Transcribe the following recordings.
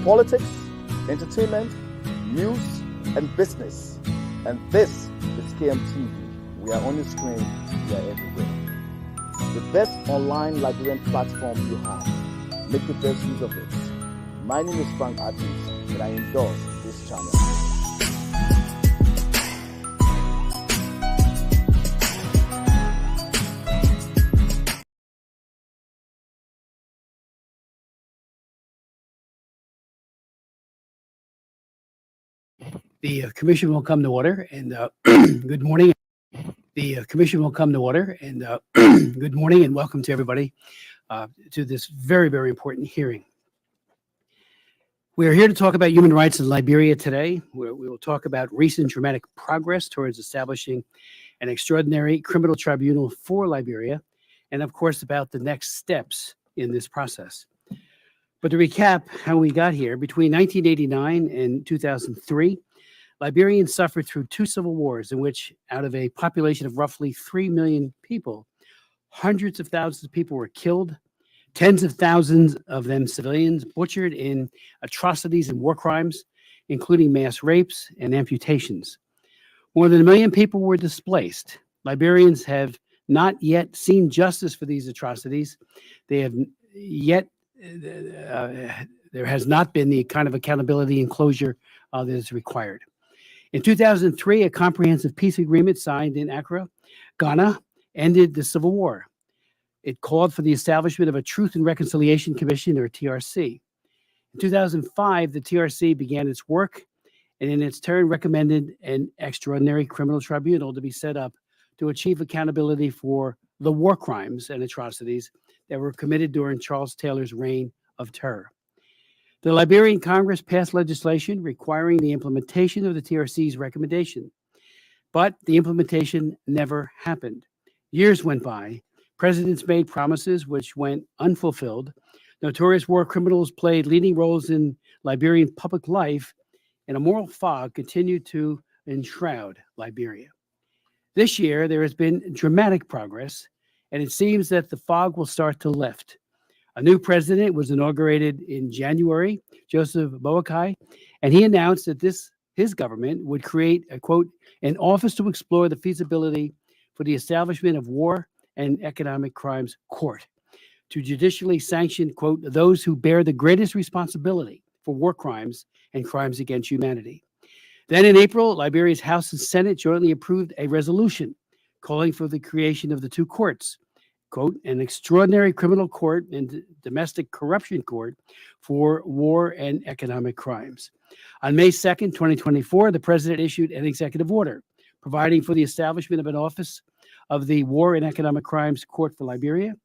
politics, entertainment, news, and business. And this is KMTV. We are on the screen, we are everywhere. The best online Liberian platform you have. Make the best use of it. My name is Frank Adams, and I endorse this channel. The commission will come to order, and good morning. The commission will come to order, and good morning, and welcome to everybody to this very, very important hearing. We are here to talk about human rights in Liberia today. We will talk about recent dramatic progress towards establishing an extraordinary criminal tribunal for Liberia, and of course about the next steps in this process. But to recap how we got here, between 1989 and 2003, Liberians suffered through two civil wars in which, out of a population of roughly 3 million people, hundreds of thousands of people were killed, tens of thousands of them civilians butchered in atrocities and war crimes, including mass rapes and amputations. More than 1 million people were displaced. Liberians have not yet seen justice for these atrocities. They have yet, there has not been the kind of accountability and closure that is required. In 2003, a comprehensive peace agreement signed in Accra, Ghana, ended the civil war. It called for the establishment of a Truth and Reconciliation Commission, or TRC. In 2005, the TRC began its work and in its turn recommended an extraordinary criminal tribunal to be set up to achieve accountability for the war crimes and atrocities that were committed during Charles Taylor's reign of terror. The Liberian Congress passed legislation requiring the implementation of the TRC's recommendation, but the implementation never happened. Years went by. Presidents made promises which went unfulfilled. Notorious war criminals played leading roles in Liberian public life, and a moral fog continued to enshroud Liberia. This year, there has been dramatic progress, and it seems that the fog will start to lift. A new president was inaugurated in January, Joseph Boakai, and he announced that his government would create a, quote, an office to explore the feasibility for the establishment of war and economic crimes court to judicially sanction, quote, those who bear the greatest responsibility for war crimes and crimes against humanity. Then in April, Liberia's House and Senate jointly approved a resolution calling for the creation of the two courts, quote, an extraordinary criminal court and domestic corruption court for war and economic crimes. On May 2nd, 2024, the president issued an executive order providing for the establishment of an office of the War and Economic Crimes Court for Liberia.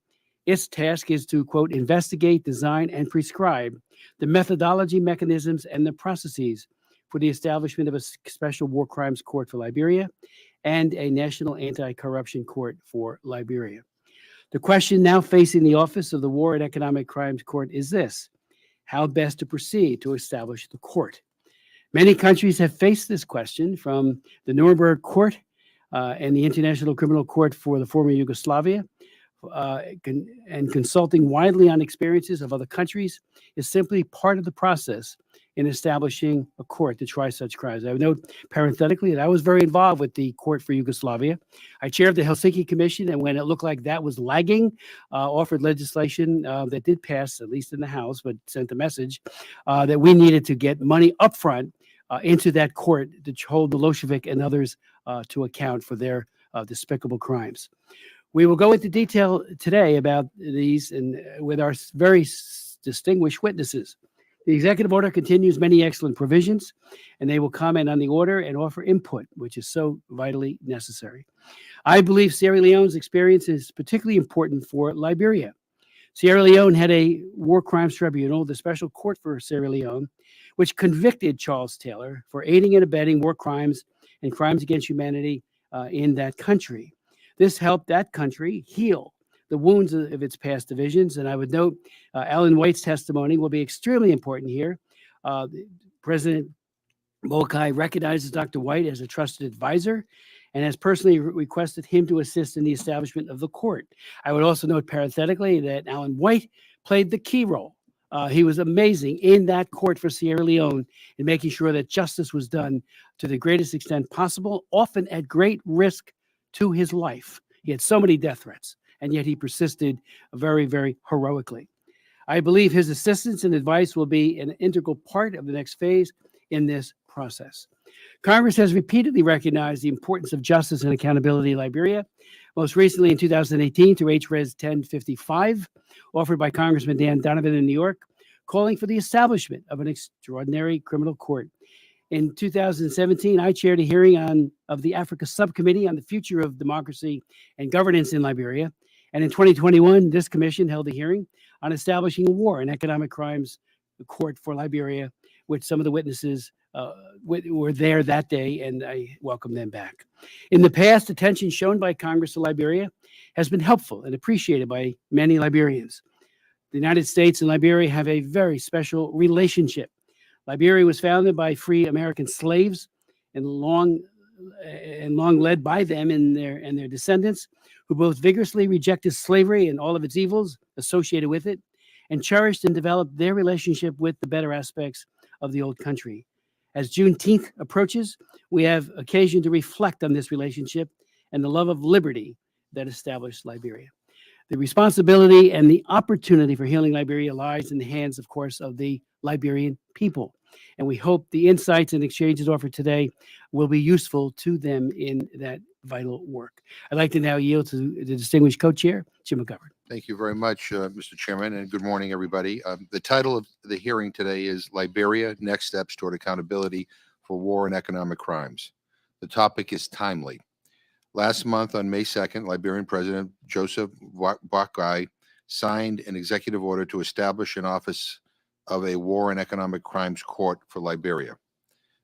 Its task is to, quote, investigate, design, and prescribe the methodology, mechanisms, and the processes for the establishment of a special war crimes court for Liberia and a national anti-corruption court for Liberia. The question now facing the Office of the War and Economic Crimes Court is this: how best to proceed to establish the court? Many countries have faced this question, from the Nuremberg Court and the International Criminal Court for the former Yugoslavia, and consulting widely on experiences of other countries is simply part of the process in establishing a court to try such crimes. I would note parenthetically that I was very involved with the Court for Yugoslavia. I chaired the Helsinki Commission, and when it looked like that was lagging, offered legislation that did pass, at least in the House, but sent a message that we needed to get money upfront into that court to hold Milosevic and others to account for their despicable crimes. We will go into detail today about these and with our very distinguished witnesses. The executive order continues many excellent provisions, and they will comment on the order and offer input, which is so vitally necessary. I believe Sierra Leone's experience is particularly important for Liberia. Sierra Leone had a war crimes tribunal, the Special Court for Sierra Leone, which convicted Charles Taylor for aiding and abetting war crimes and crimes against humanity in that country. This helped that country heal the wounds of its past divisions. And I would note Alan White's testimony will be extremely important here. President Boakai recognizes Dr. White as a trusted advisor and has personally requested him to assist in the establishment of the court. I would also note parenthetically that Alan White played the key role He was amazing in that court for Sierra Leone in making sure that justice was done to the greatest extent possible, often at great risk to his life. He had so many death threats, and yet he persisted very, very heroically. I believe his assistance and advice will be an integral part of the next phase in this process. Congress has repeatedly recognized the importance of justice and accountability in Liberia, most recently in 2018 through H-Res 1055, offered by Congressman Dan Donovan in New York, calling for the establishment of an extraordinary criminal court. In 2017, I chaired a hearing of the Africa Subcommittee on the Future of Democracy and Governance in Liberia. And in 2021, this commission held a hearing on establishing a war and economic crimes court for Liberia, which some of the witnesses were there that day, and I welcome them back. In the past, attention shown by Congress to Liberia has been helpful and appreciated by many Liberians. The United States and Liberia have a very special relationship. Liberia was founded by free American slaves and long led by them and their descendants, who both vigorously rejected slavery and all of its evils associated with it, and cherished and developed their relationship with the better aspects of the old country. As Juneteenth approaches, we have occasion to reflect on this relationship and the love of liberty that established Liberia. The responsibility and the opportunity for healing Liberia lies in the hands, of course, of the Liberian people. And we hope the insights and exchanges offered today will be useful to them in that vital work. I'd like to now yield to the distinguished co-chair, Jim McGovern. Thank you very much, Mr. Chairman, and good morning, everybody. The title of the hearing today is Liberia, Next Steps Toward Accountability for War and Economic Crimes. The topic is timely. Last month, on May 2nd, Liberian President Joseph Boakai signed an executive order to establish an office of a War and Economic Crimes Court for Liberia.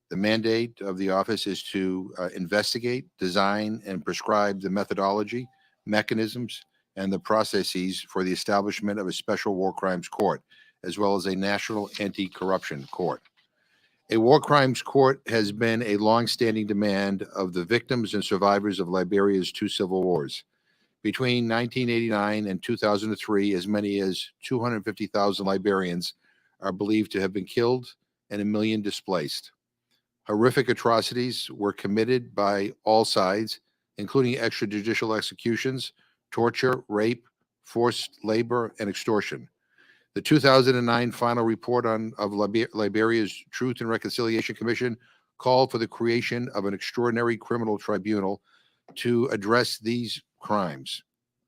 The mandate of the office is to investigate, design, and prescribe the methodology, mechanisms, and the processes for the establishment of a special war crimes court, as well as a national anti-corruption court. A war crimes court has been a long-standing demand of the victims and survivors of Liberia's two civil wars. Between 1989 and 2003, as many as 250,000 Liberians are believed to have been killed and 1 million displaced. Horrific atrocities were committed by all sides, including extrajudicial executions, torture, rape, forced labor, and extortion. The 2009 final report of Liberia's Truth and Reconciliation Commission called for the creation of an extraordinary criminal tribunal to address these crimes.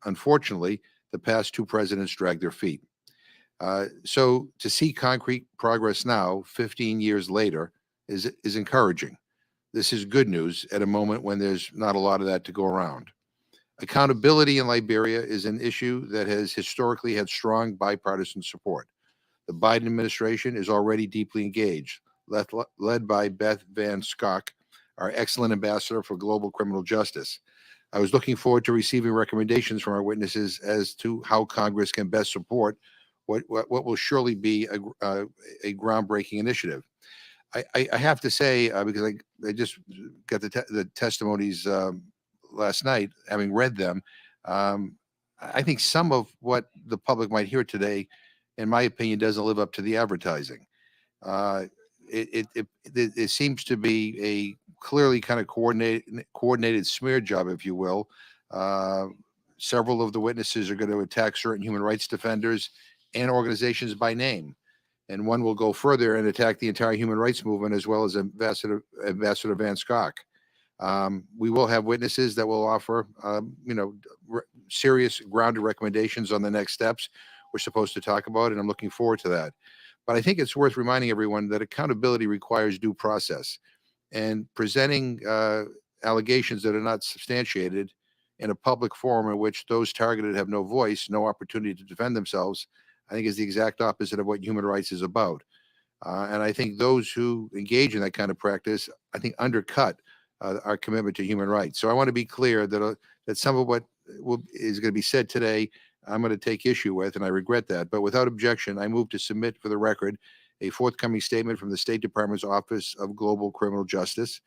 Unfortunately, the past two presidents dragged their feet. So to see concrete progress now, 15 years later, is encouraging. This is good news at a moment when there's not a lot of that to go around. Accountability in Liberia is an issue that has historically had strong bipartisan support. The Biden administration is already deeply engaged, led by Beth Van Schok, our excellent ambassador for global criminal justice. I was looking forward to receiving recommendations from our witnesses as to how Congress can best support what will surely be a groundbreaking initiative. I have to say, because I just got the testimonies last night, having read them, I think some of what the public might hear today, in my opinion, doesn't live up to the advertising. It seems to be a clearly kind of coordinated smear job, if you will. Several of the witnesses are going to attack certain human rights defenders and organizations by name. And one will go further and attack the entire human rights movement, as well as Ambassador Van Schok. We will have witnesses that will offer, serious grounded recommendations on the next steps we're supposed to talk about, and I'm looking forward to that. But I think it's worth reminding everyone that accountability requires due process, and presenting allegations that are not substantiated in a public forum in which those targeted have no voice, no opportunity to defend themselves, I think is the exact opposite of what human rights is about. And I think those who engage in that kind of practice, I think, undercut our commitment to human rights. So I want to be clear that some of what is going to be said today, I'm going to take issue with, and I regret that. But without objection, I move to submit for the record a forthcoming statement from the State Department's Office of Global Criminal Justice,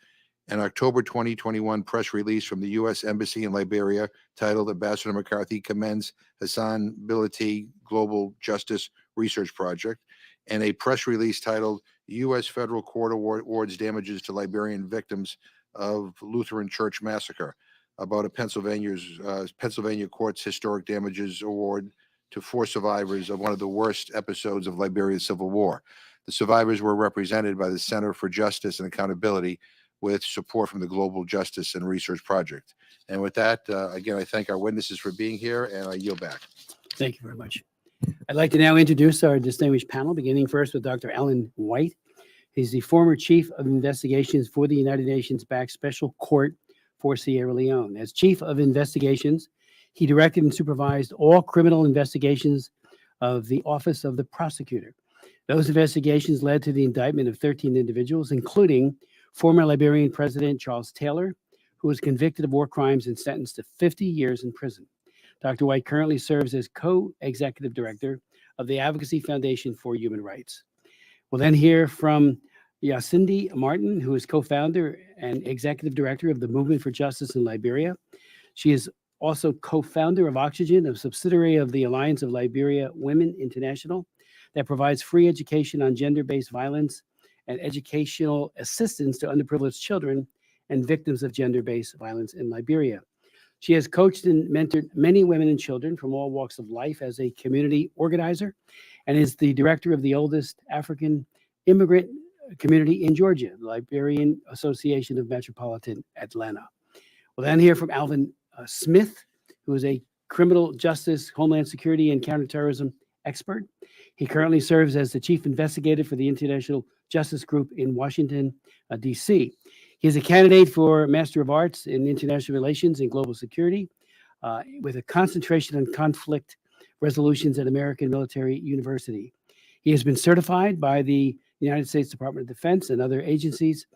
an October 2021 press release from the U.S. Embassy in Liberia titled Ambassador McCarthy commends Hassan Bilati Global Justice Research Project, and a press release titled U.S. Federal Court Awards Damages to Liberian Victims of Lutheran Church Massacre, about a Pennsylvania court's historic damages award to 4 survivors of one of the worst episodes of Liberia's Civil War. The survivors were represented by the Center for Justice and Accountability with support from the Global Justice and Research Project. And with that, again, I thank our witnesses for being here, and I yield back. Thank you very much. I'd like to now introduce our distinguished panel, beginning first with Dr. Alan White. He's the former Chief of Investigations for the United Nations-backed Special Court for Sierra Leone. As Chief of Investigations, he directed and supervised all criminal investigations of the Office of the Prosecutor. Those investigations led to the indictment of 13 individuals, including former Liberian President Charles Taylor, who was convicted of war crimes and sentenced to 50 years in prison. Dr. White currently serves as co-executive director of the Advocacy Foundation for Human Rights. We'll then hear from Yacindy Martin, who is co-founder and executive director of the Movement for Justice in Liberia. She is also co-founder of Oxygen, a subsidiary of the Alliance of Liberia Women International that provides free education on gender-based violence and educational assistance to underprivileged children and victims of gender-based violence in Liberia. She has coached and mentored many women and children from all walks of life as a community organizer and is the director of the oldest African immigrant community in Georgia, the Liberian Association of Metropolitan Atlanta. We'll then hear from Alvin Smith, who is a criminal justice, homeland security, and counterterrorism expert. He currently serves as the chief investigator for the International Justice Group in Washington, D.C. He is a candidate for Master of Arts in International Relations and Global Security with a concentration on conflict resolutions at American Military University. He has been certified by the United States Department of Defense and other agencies,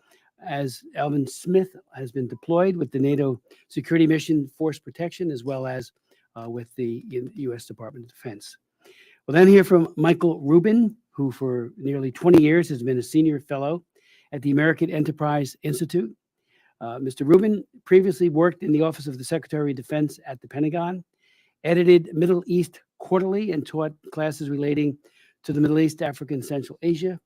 as Alvin Smith has been deployed with the NATO Security Mission Force Protection, as well as with the U.S. Department of Defense. We'll then hear from Michael Rubin, who for nearly 20 years has been a senior fellow at the American Enterprise Institute. Mr. Rubin previously worked in the Office of the Secretary of Defense at the Pentagon, edited Middle East Quarterly, and taught classes relating to the Middle East, Africa, and Central Asia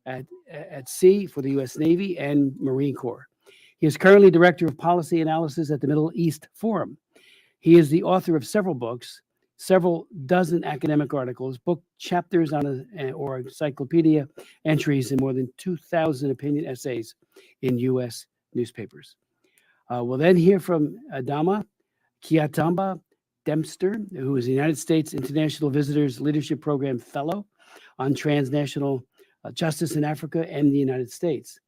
at sea for the U.S. Navy and Marine Corps. He is currently Director of Policy Analysis at the Middle East Forum. He is the author of several books, several dozen academic articles, book chapters on or encyclopedia entries, and more than 2,000 opinion essays in U.S. newspapers. We'll then hear from Adama Kiatamba Dempster, who is the United States International Visitors Leadership Program Fellow on Transnational Justice in Africa and the United States.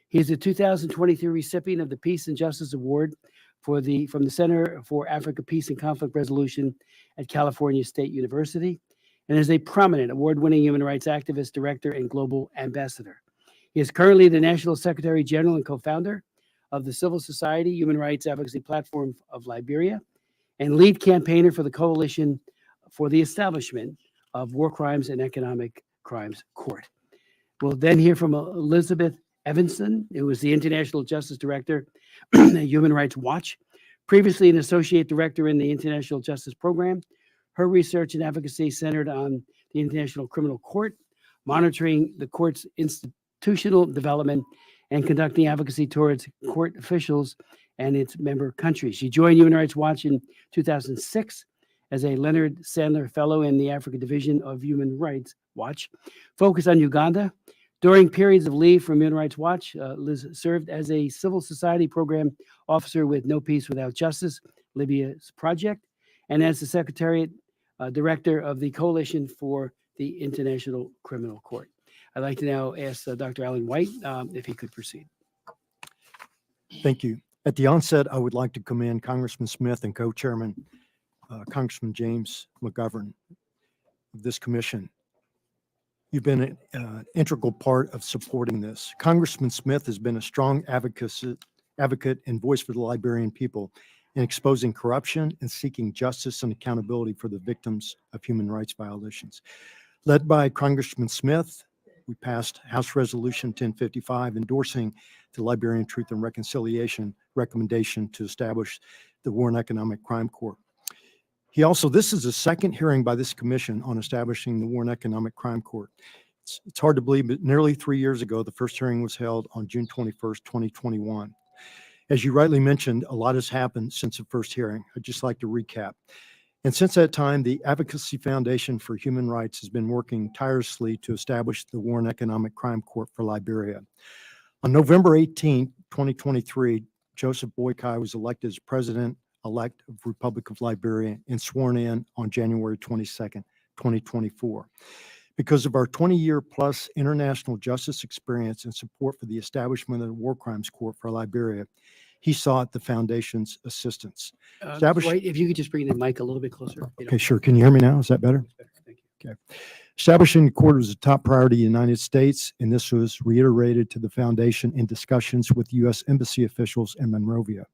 He is the 2023 recipient of the Peace and Justice Award from the Center for Africa Peace and Conflict Resolution at California State University, and is a prominent award-winning human rights activist, director, and global ambassador. He is currently the National Secretary General and co-founder of the Civil Society Human Rights Advocacy Platform of Liberia, and lead campaigner for the Coalition for the Establishment of War Crimes and Economic Crimes Court. We'll then hear from Elizabeth Evanson, who is the International Justice Director at Human Rights Watch, previously an Associate Director in the International Justice Program. Her research and advocacy centered on the International Criminal Court, monitoring the court's institutional development and conducting advocacy towards court officials and its member countries. She joined Human Rights Watch in 2006 as a Leonard Sandler Fellow in the Africa Division of Human Rights Watch, focused on Uganda. During periods of leave from Human Rights Watch, Liz served as a civil society program officer with No Peace Without Justice, Libya's project, and as the Secretariat Director of the Coalition for the International Criminal Court. I'd like to now ask Dr. Alan White if he could proceed. Thank you. At the onset, I would like to commend Congressman Smith and co-chairman Congressman James McGovern of this commission. You've been an integral part of supporting this. Congressman Smith has been a strong advocate and voice for the Liberian people in exposing corruption and seeking justice and accountability for the victims of human rights violations. Led by Congressman Smith, we passed House Resolution 1055 endorsing the Liberian Truth and Reconciliation recommendation to establish the War and Economic Crime Court. This is the second hearing by this commission on establishing the War and Economic Crime Court. It's hard to believe, but nearly 3 years ago, the first hearing was held on June 21st, 2021. As you rightly mentioned, a lot has happened since the first hearing. I'd just like to recap. And since that time, the Advocacy Foundation for Human Rights has been working tirelessly to establish the War and Economic Crime Court for Liberia. On November 18, 2023, Joseph Boakai was elected as President-elect of the Republic of Liberia and sworn in on January 22nd, 2024. Because of our 20-year plus international justice experience and support for the establishment of the War Crimes Court for Liberia, he sought the foundation's assistance. Dwight, if you could just bring the mic a little bit closer. Okay, sure. Can you hear me now? Is that better? Thank you. Okay. Establishing the court was a top priority in the United States, and this was reiterated to the foundation in discussions with U.S. Embassy officials in Monrovia.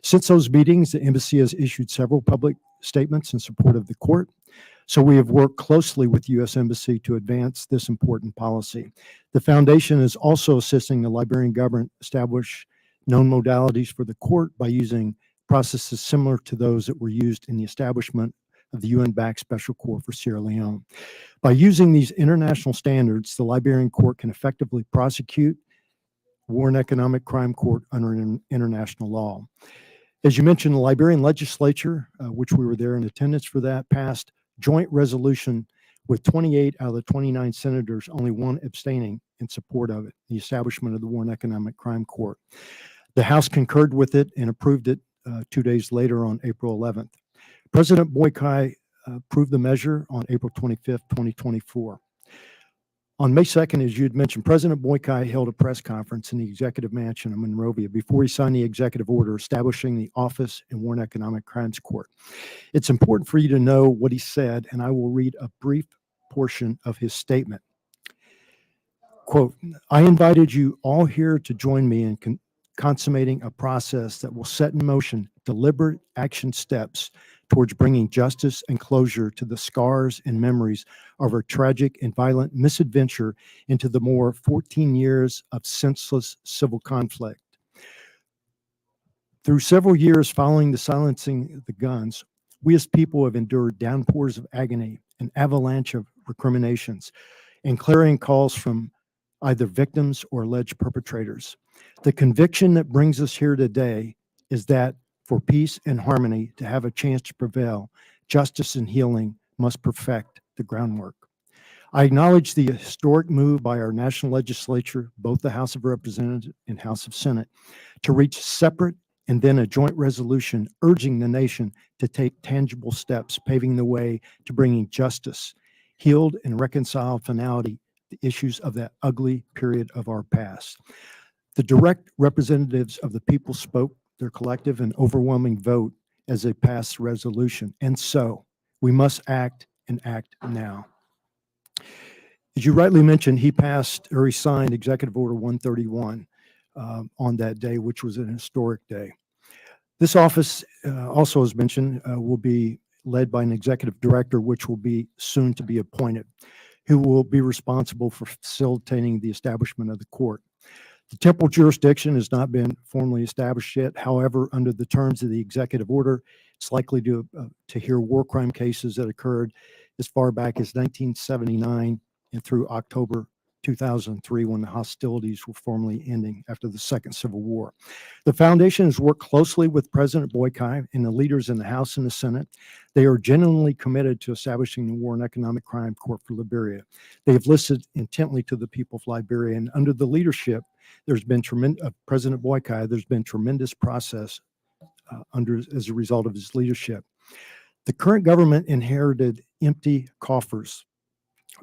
Since those meetings, the embassy has issued several public statements in support of the court. So we have worked closely with the U.S. Embassy to advance this important policy. The foundation is also assisting the Liberian government establish known modalities for the court by using processes similar to those that were used in the establishment of the UN-backed Special Court for Sierra Leone. By using these international standards, the Liberian court can effectively prosecute War and Economic Crime Court under international law. As you mentioned, the Liberian legislature, which we were there in attendance for that, passed joint resolution with 28 out of the 29 senators, only one abstaining in support of it, the establishment of the War and Economic Crime Court. The House concurred with it and approved it 2 days later on April 11th. President Boakai approved the measure on April 25th, 2024. On May 2nd, as you had mentioned, President Boakai held a press conference in the Executive Mansion in Monrovia before he signed the executive order establishing the Office and War and Economic Crimes Court. It's important for you to know what he said, and I will read a brief portion of his statement. Quote, "I invited you all here to join me in consummating a process that will set in motion deliberate action steps towards bringing justice and closure to the scars and memories of our tragic and violent misadventure into the more 14 years of senseless civil conflict. Through several years following the silencing of the guns, we as people have endured downpours of agony, an avalanche of recriminations, and clarion calls from either victims or alleged perpetrators. The conviction that brings us here today is that for peace and harmony to have a chance to prevail, justice and healing must perfect the groundwork. I acknowledge the historic move by our national legislature, both the House of Representatives and House of Senate, to reach separate and then a joint resolution urging the nation to take tangible steps, paving the way to bringing justice, healed and reconciled finality, the issues of that ugly period of our past. The direct representatives of the people spoke their collective and overwhelming vote as they passed the resolution. And so we must act and act now. As you rightly mentioned, he signed Executive Order 131 on that day, which was an historic day. This office, also as mentioned, will be led by an executive director, which will be soon to be appointed, who will be responsible for facilitating the establishment of the court. The temporal jurisdiction has not been formally established yet. However, under the terms of the executive order, it's likely to hear war crime cases that occurred as far back as 1979 and through October 2003, when the hostilities were formally ending after the Second Civil War. The foundation has worked closely with President Boakai and the leaders in the House and the Senate. They are genuinely committed to establishing the War and Economic Crime Court for Liberia. They have listened intently to the people of Liberia, and under the leadership there's been President Boakai, there's been tremendous process as a result of his leadership. The current government inherited empty coffers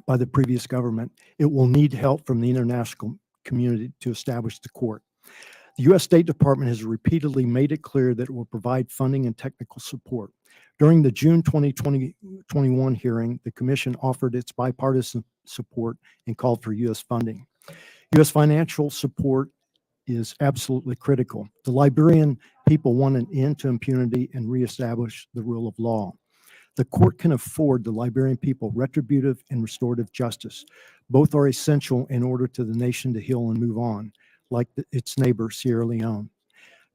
by the previous government. It will need help from the international community to establish the court. The U.S. State Department has repeatedly made it clear that it will provide funding and technical support. During the June 2021 hearing, the Commission offered its bipartisan support and called for U.S. funding. U.S. financial support is absolutely critical. The Liberian people want an end to impunity and reestablish the rule of law. The court can afford the Liberian people retributive and restorative justice. Both are essential in order to the nation to heal and move on, like its neighbor, Sierra Leone.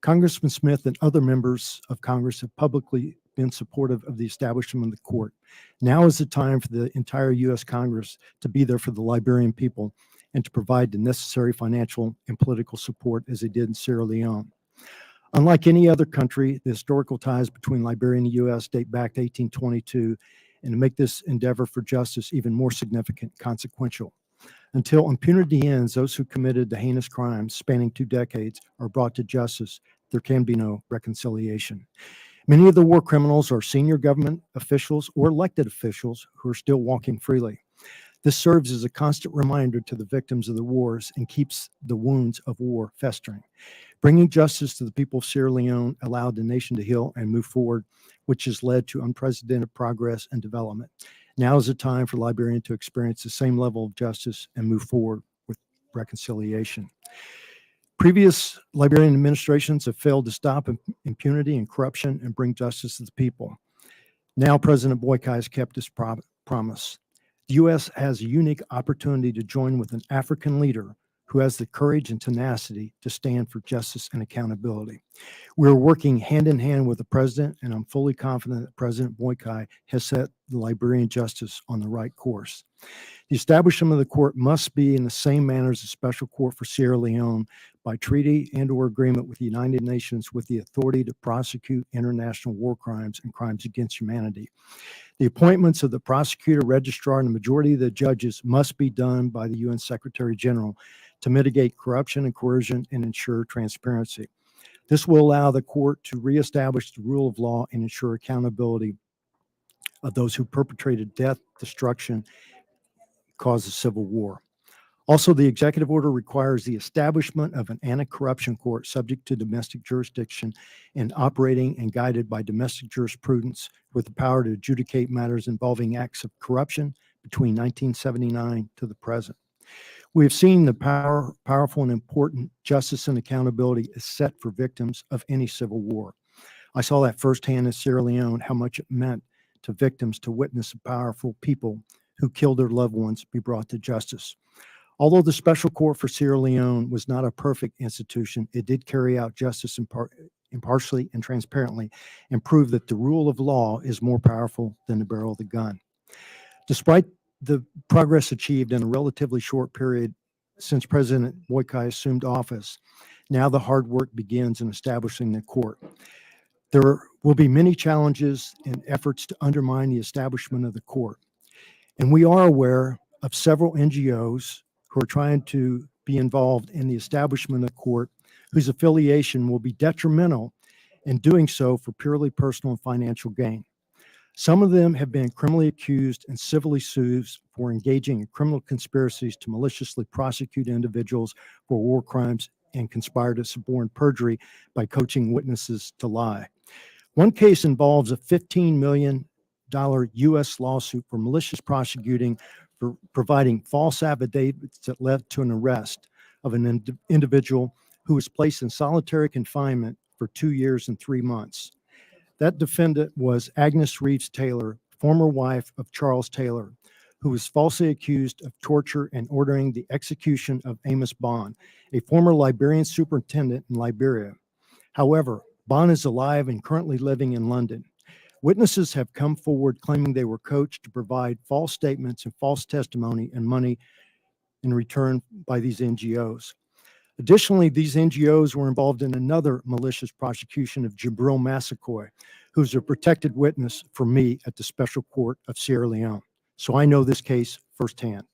Congressman Smith and other members of Congress have publicly been supportive of the establishment of the court. Now is the time for the entire U.S. Congress to be there for the Liberian people and to provide the necessary financial and political support as they did in Sierra Leone. Unlike any other country, the historical ties between Liberia and the U.S. date back to 1822, and to make this endeavor for justice even more significant, consequential. Until impunity ends, those who committed the heinous crimes spanning 2 decades are brought to justice. There can be no reconciliation. Many of the war criminals are senior government officials or elected officials who are still walking freely. This serves as a constant reminder to the victims of the wars and keeps the wounds of war festering. Bringing justice to the people of Sierra Leone allowed the nation to heal and move forward, which has led to unprecedented progress and development. Now is the time for Liberia to experience the same level of justice and move forward with reconciliation. Previous Liberian administrations have failed to stop impunity and corruption and bring justice to the people. Now President Boykai has kept his promise. The U.S. has a unique opportunity to join with an African leader who has the courage and tenacity to stand for justice and accountability. We're working hand in hand with the president, and I'm fully confident that President Boykai has set the Liberian justice on the right course. The establishment of the court must be in the same manner as the special court for Sierra Leone by treaty and/or agreement with the United Nations with the authority to prosecute international war crimes and crimes against humanity. The appointments of the prosecutor, registrar, and the majority of the judges must be done by the UN Secretary General to mitigate corruption and coercion and ensure transparency. This will allow the court to reestablish the rule of law and ensure accountability of those who perpetrated death, destruction, caused a civil war. Also, the executive order requires the establishment of an anti-corruption court subject to domestic jurisdiction and operating and guided by domestic jurisprudence with the power to adjudicate matters involving acts of corruption between 1979 to the present. We have seen the powerful and important justice and accountability is set for victims of any civil war. I saw that firsthand in Sierra Leone, how much it meant to victims to witness a powerful people who killed their loved ones be brought to justice. Although the Special Court for Sierra Leone was not a perfect institution, it did carry out justice impartially and transparently and prove that the rule of law is more powerful than the barrel of the gun. Despite the progress achieved in a relatively short period since President Boykai assumed office, now the hard work begins in establishing the court. There will be many challenges and efforts to undermine the establishment of the court. And we are aware of several NGOs who are trying to be involved in the establishment of the court, whose affiliation will be detrimental in doing so for purely personal and financial gain. Some of them have been criminally accused and civilly sued for engaging in criminal conspiracies to maliciously prosecute individuals for war crimes and conspire to suborn perjury by coaching witnesses to lie. One case involves a $15 million U.S. lawsuit for malicious prosecuting for providing false affidavits that led to an arrest of an individual who was placed in solitary confinement for 2 years and 3 months. That defendant was Agnes Reeves Taylor, former wife of Charles Taylor, who was falsely accused of torture and ordering the execution of Amos Bond, a former Liberian superintendent in Liberia. However, Bond is alive and currently living in London. Witnesses have come forward claiming they were coached to provide false statements and false testimony and money in return by these NGOs. Additionally, these NGOs were involved in another malicious prosecution of Jibril Massaquoi, who's a protected witness for me at the Special Court of Sierra Leone. So I know this case firsthand.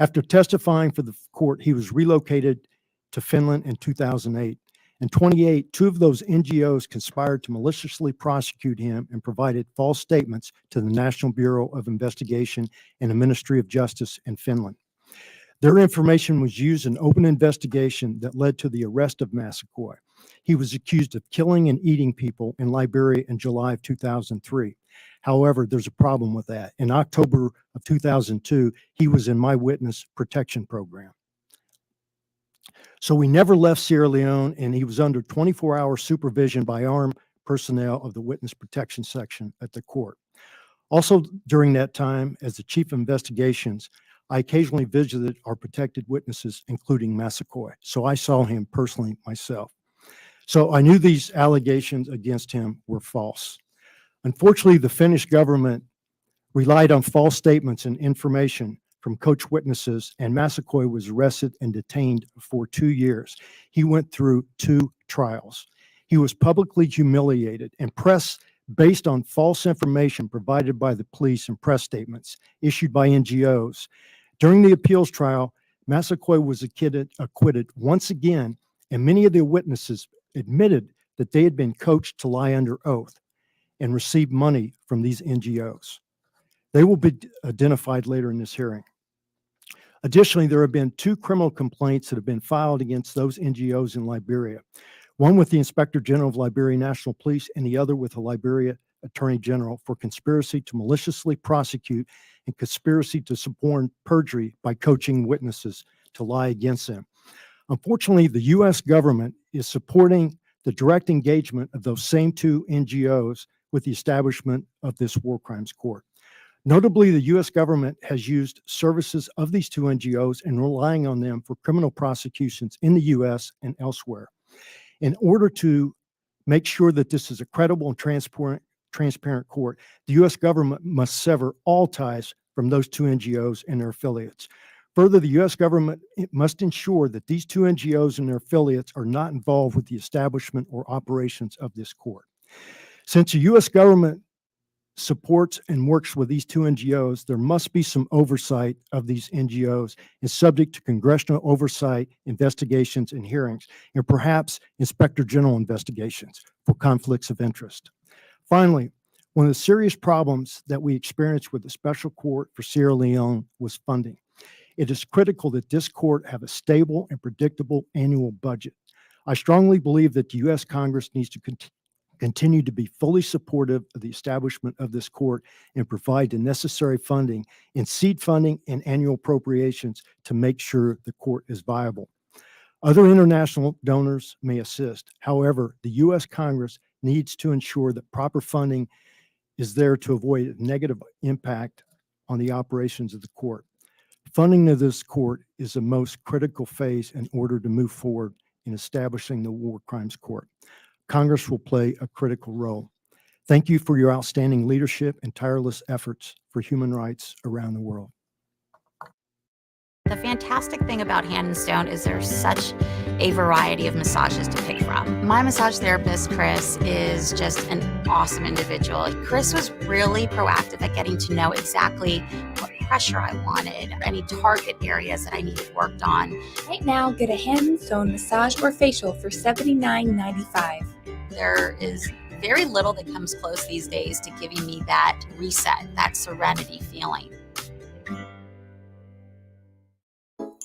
After testifying for the court, he was relocated to Finland in 2008. In 2008, 2 of those NGOs conspired to maliciously prosecute him and provided false statements to the National Bureau of Investigation and the Ministry of Justice in Finland. Their information was used in an open investigation that led to the arrest of Massaquoi. He was accused of killing and eating people in Liberia in July of 2003. However, there's a problem with that. In October of 2002, he was in my witness protection program. So we never left Sierra Leone, and he was under 24-hour supervision by armed personnel of the witness protection section at the court. Also during that time, as the chief of investigations, I occasionally visited our protected witnesses, including Massaquoi. So I saw him personally myself. So I knew these allegations against him were false. Unfortunately, the Finnish government relied on false statements and information from coach witnesses, and Massaquoi was arrested and detained for 2 years. He went through 2 trials. He was publicly humiliated and pressed based on false information provided by the police and press statements issued by NGOs. During the appeals trial, Massaquoi was acquitted once again, and many of the witnesses admitted that they had been coached to lie under oath and received money from these NGOs. They will be identified later in this hearing. Additionally, there have been 2 criminal complaints that have been filed against those NGOs in Liberia, one with the Inspector General of Liberia National Police and the other with the Liberia Attorney General for conspiracy to maliciously prosecute and conspiracy to support perjury by coaching witnesses to lie against them. Unfortunately, the U.S. government is supporting the direct engagement of those same 2 NGOs with the establishment of this war crimes court. Notably, the U.S. government has used services of these 2 NGOs and relying on them for criminal prosecutions in the U.S. and elsewhere. In order to make sure that this is a credible and transparent court, the U.S. government must sever all ties from those 2 NGOs and their affiliates. Further, the U.S. government must ensure that these 2 NGOs and their affiliates are not involved with the establishment or operations of this court. Since the U.S. government supports and works with these 2 NGOs, there must be some oversight of these NGOs and subject to congressional oversight, investigations, and hearings, and perhaps Inspector General investigations for conflicts of interest. Finally, one of the serious problems that we experienced with the Special Court for Sierra Leone was funding. It is critical that this court have a stable and predictable annual budget. I strongly believe that the U.S. Congress needs to continue to be fully supportive of the establishment of this court and provide the necessary funding in seed funding and annual appropriations to make sure the court is viable. Other international donors may assist. However, the U.S. Congress needs to ensure that proper funding is there to avoid a negative impact on the operations of the court. Funding of this court is the most critical phase in order to move forward in establishing the War Crimes Court. Congress will play a critical role. Thank you for your outstanding leadership and tireless efforts for human rights around the world. The fantastic thing about Hand and Stone is there's such a variety of massages to pick from. My massage therapist, Chris, is just an awesome individual. Chris was really proactive at getting to know exactly what pressure I wanted, any target areas that I needed worked on. Right now, get a Hand and Stone massage or facial for $79.95. There is very little that comes close these days to giving me that reset, that serenity feeling.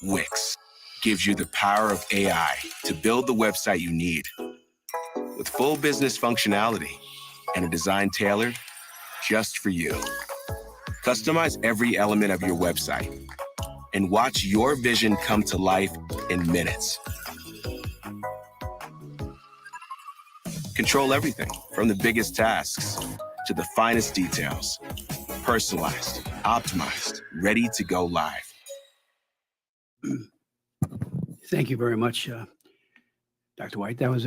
Wix gives you the power of AI to build the website you need. With full business functionality and a design tailored just for you. Customize every element of your website and watch your vision come to life in minutes. Control everything from the biggest tasks to the finest details. Personalized, optimized, ready to go live. Thank you very much, Dr. White. That was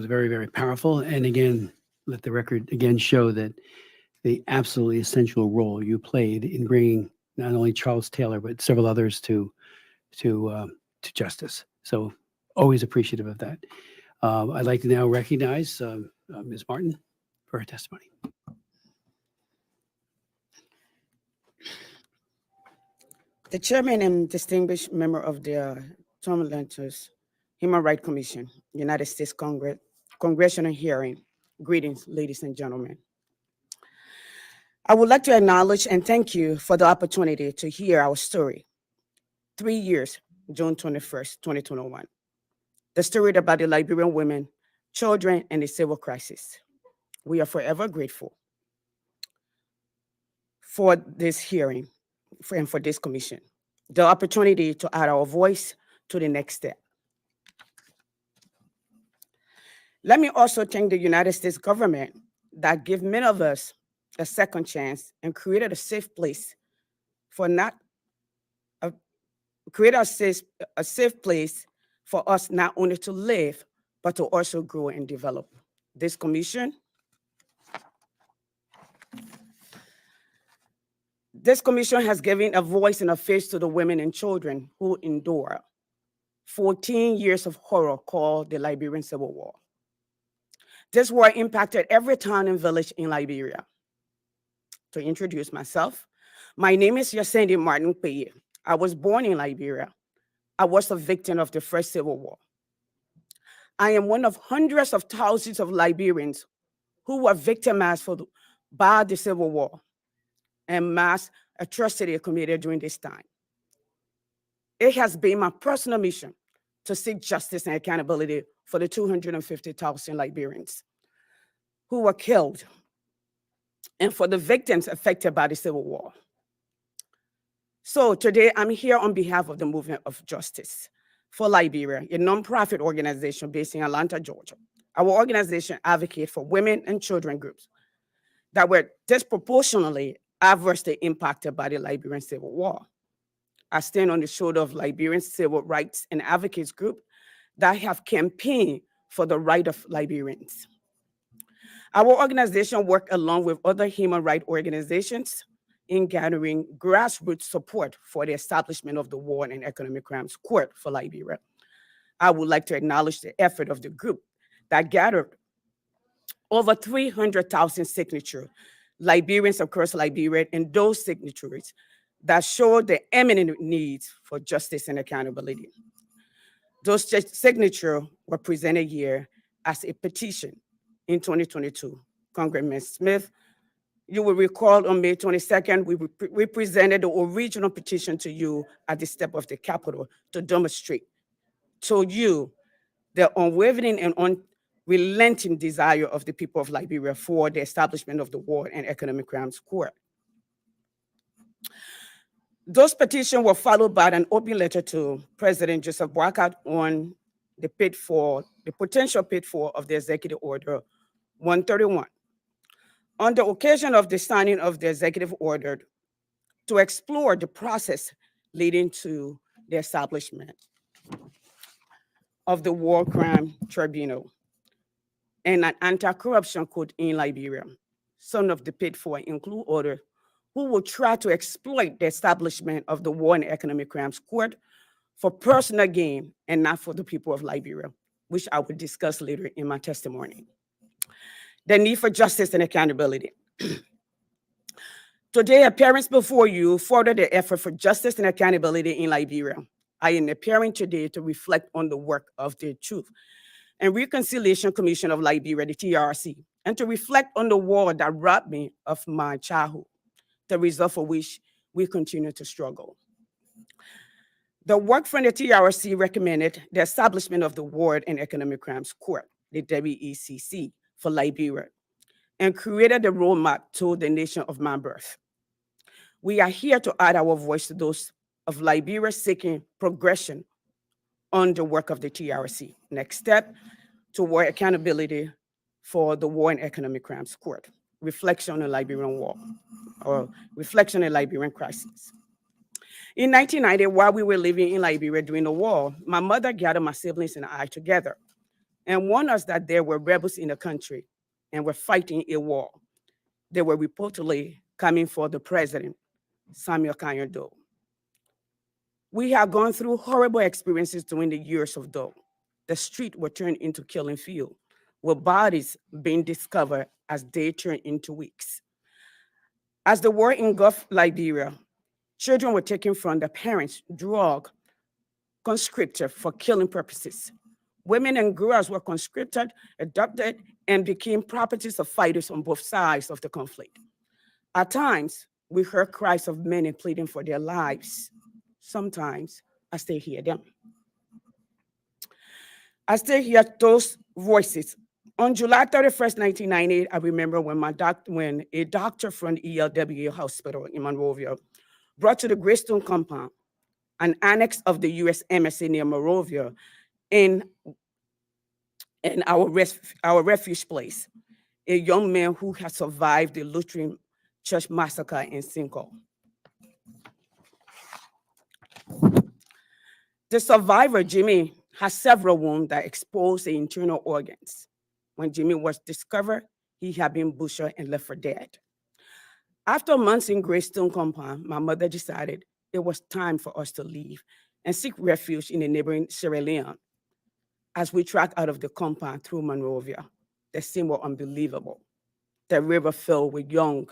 very, very powerful. And again, let the record again show that the absolutely essential role you played in bringing not only Charles Taylor but several others to justice. So always appreciative of that. I'd like to now recognize Ms. Martin for her testimony. The chairman and distinguished member of the Tourmalin's Human Rights Commission, United States Congress, Congressional hearing. Greetings, ladies and gentlemen. I would like to acknowledge and thank you for the opportunity to hear our story. 3 years, June 21st, 2021. The story about the Liberian women, children, and the civil crisis. We are forever grateful for this hearing and for this commission, the opportunity to add our voice to the next step. Let me also thank the United States government that gave many of us a second chance and created a safe place for a safe place for us not only to live, but to also grow and develop. This commission This commission has given a voice and a face to the women and children who endure 14 years of horror called the Liberian Civil War. This war impacted every town and village in Liberia. To introduce myself, my name is Yasendi Martin Peye. I was born in Liberia. I was a victim of the first Civil War. I am one of hundreds of thousands of Liberians who were victimized by the Civil War and mass atrocity committed during this time. It has been my personal mission to seek justice and accountability for the 250,000 Liberians who were killed and for the victims affected by the Civil War. So today I'm here on behalf of the Movement of Justice for Liberia, a nonprofit organization based in Atlanta, Georgia. Our organization advocates for women and children groups that were disproportionately adversely impacted by the Liberian Civil War. I stand on the shoulder of Liberian civil rights and advocates group that have campaigned for the right of Liberians. Our organization works along with other human rights organizations in gathering grassroots support for the establishment of the War and Economic Crimes Court for Liberia. I would like to acknowledge the effort of the group that gathered over 300,000 signatures, Liberians across Liberia, and those signatories that show the eminent needs for justice and accountability. Those signatures were presented here as a petition in 2022. Congressman Smith, you will recall on May 22nd, we presented the original petition to you at the step of the Capitol to demonstrate to you the unwavering and unrelenting desire of the people of Liberia for the establishment of the War and Economic Crimes Court. Those petitions were followed by an open letter to President Joseph Boakai on the potential pitfall of the Executive Order 131. On the occasion of the signing of the executive order, to explore the process leading to the establishment of the War Crime Tribunal and an anti-corruption code in Liberia. Some of the pitfalls include others who will try to exploit the establishment of the War and Economic Crimes Court for personal gain and not for the people of Liberia, which I will discuss later in my testimony. The need for justice and accountability. Today, appearance before you further the effort for justice and accountability in Liberia. I am appearing today to reflect on the work of the Truth and Reconciliation Commission of Liberia, the TRC, and to reflect on the war that robbed me of my childhood, the result for which we continue to struggle. The work from the TRC recommended the establishment of the War and Economic Crimes Court, the WECC, for Liberia, and created the roadmap to the nation of my birth. We are here to add our voice to those of Liberia seeking progression on the work of the TRC. Next step, toward accountability for the War and Economic Crimes Court. Reflection on the Liberian War, or reflection on the Liberian crisis. In 1990, while we were living in Liberia during the war, my mother gathered my siblings and I together and warned us that there were rebels in the country and were fighting a war. They were reportedly coming for the president, Samuel Kanyado. We had gone through horrible experiences during the years of Doe. The street were turned into killing field, with bodies being discovered as they turned into weeks. As the war engulfed Liberia, children were taken from their parents, drugged, conscripted for killing purposes. Women and girls were conscripted, adopted, and became properties of fighters on both sides of the conflict. At times, we heard cries of men pleading for their lives. Sometimes, I still hear them. I still hear those voices. On July 31st, 1998, I remember when a doctor from the ELWA hospital in Monrovia brought to the Greystone compound an annex of the U.S. Embassy near Monrovia in our refuge place, a young man who had survived the Lutheran church massacre in Cinco. The survivor, Jimmy, has several wounds that exposed the internal organs. When Jimmy was discovered, he had been butchered and left for dead. After months in Greystone compound, my mother decided it was time for us to leave and seek refuge in the neighboring Sierra Leone. As we tracked out of the compound through Monrovia, the scene was unbelievable. The river filled with young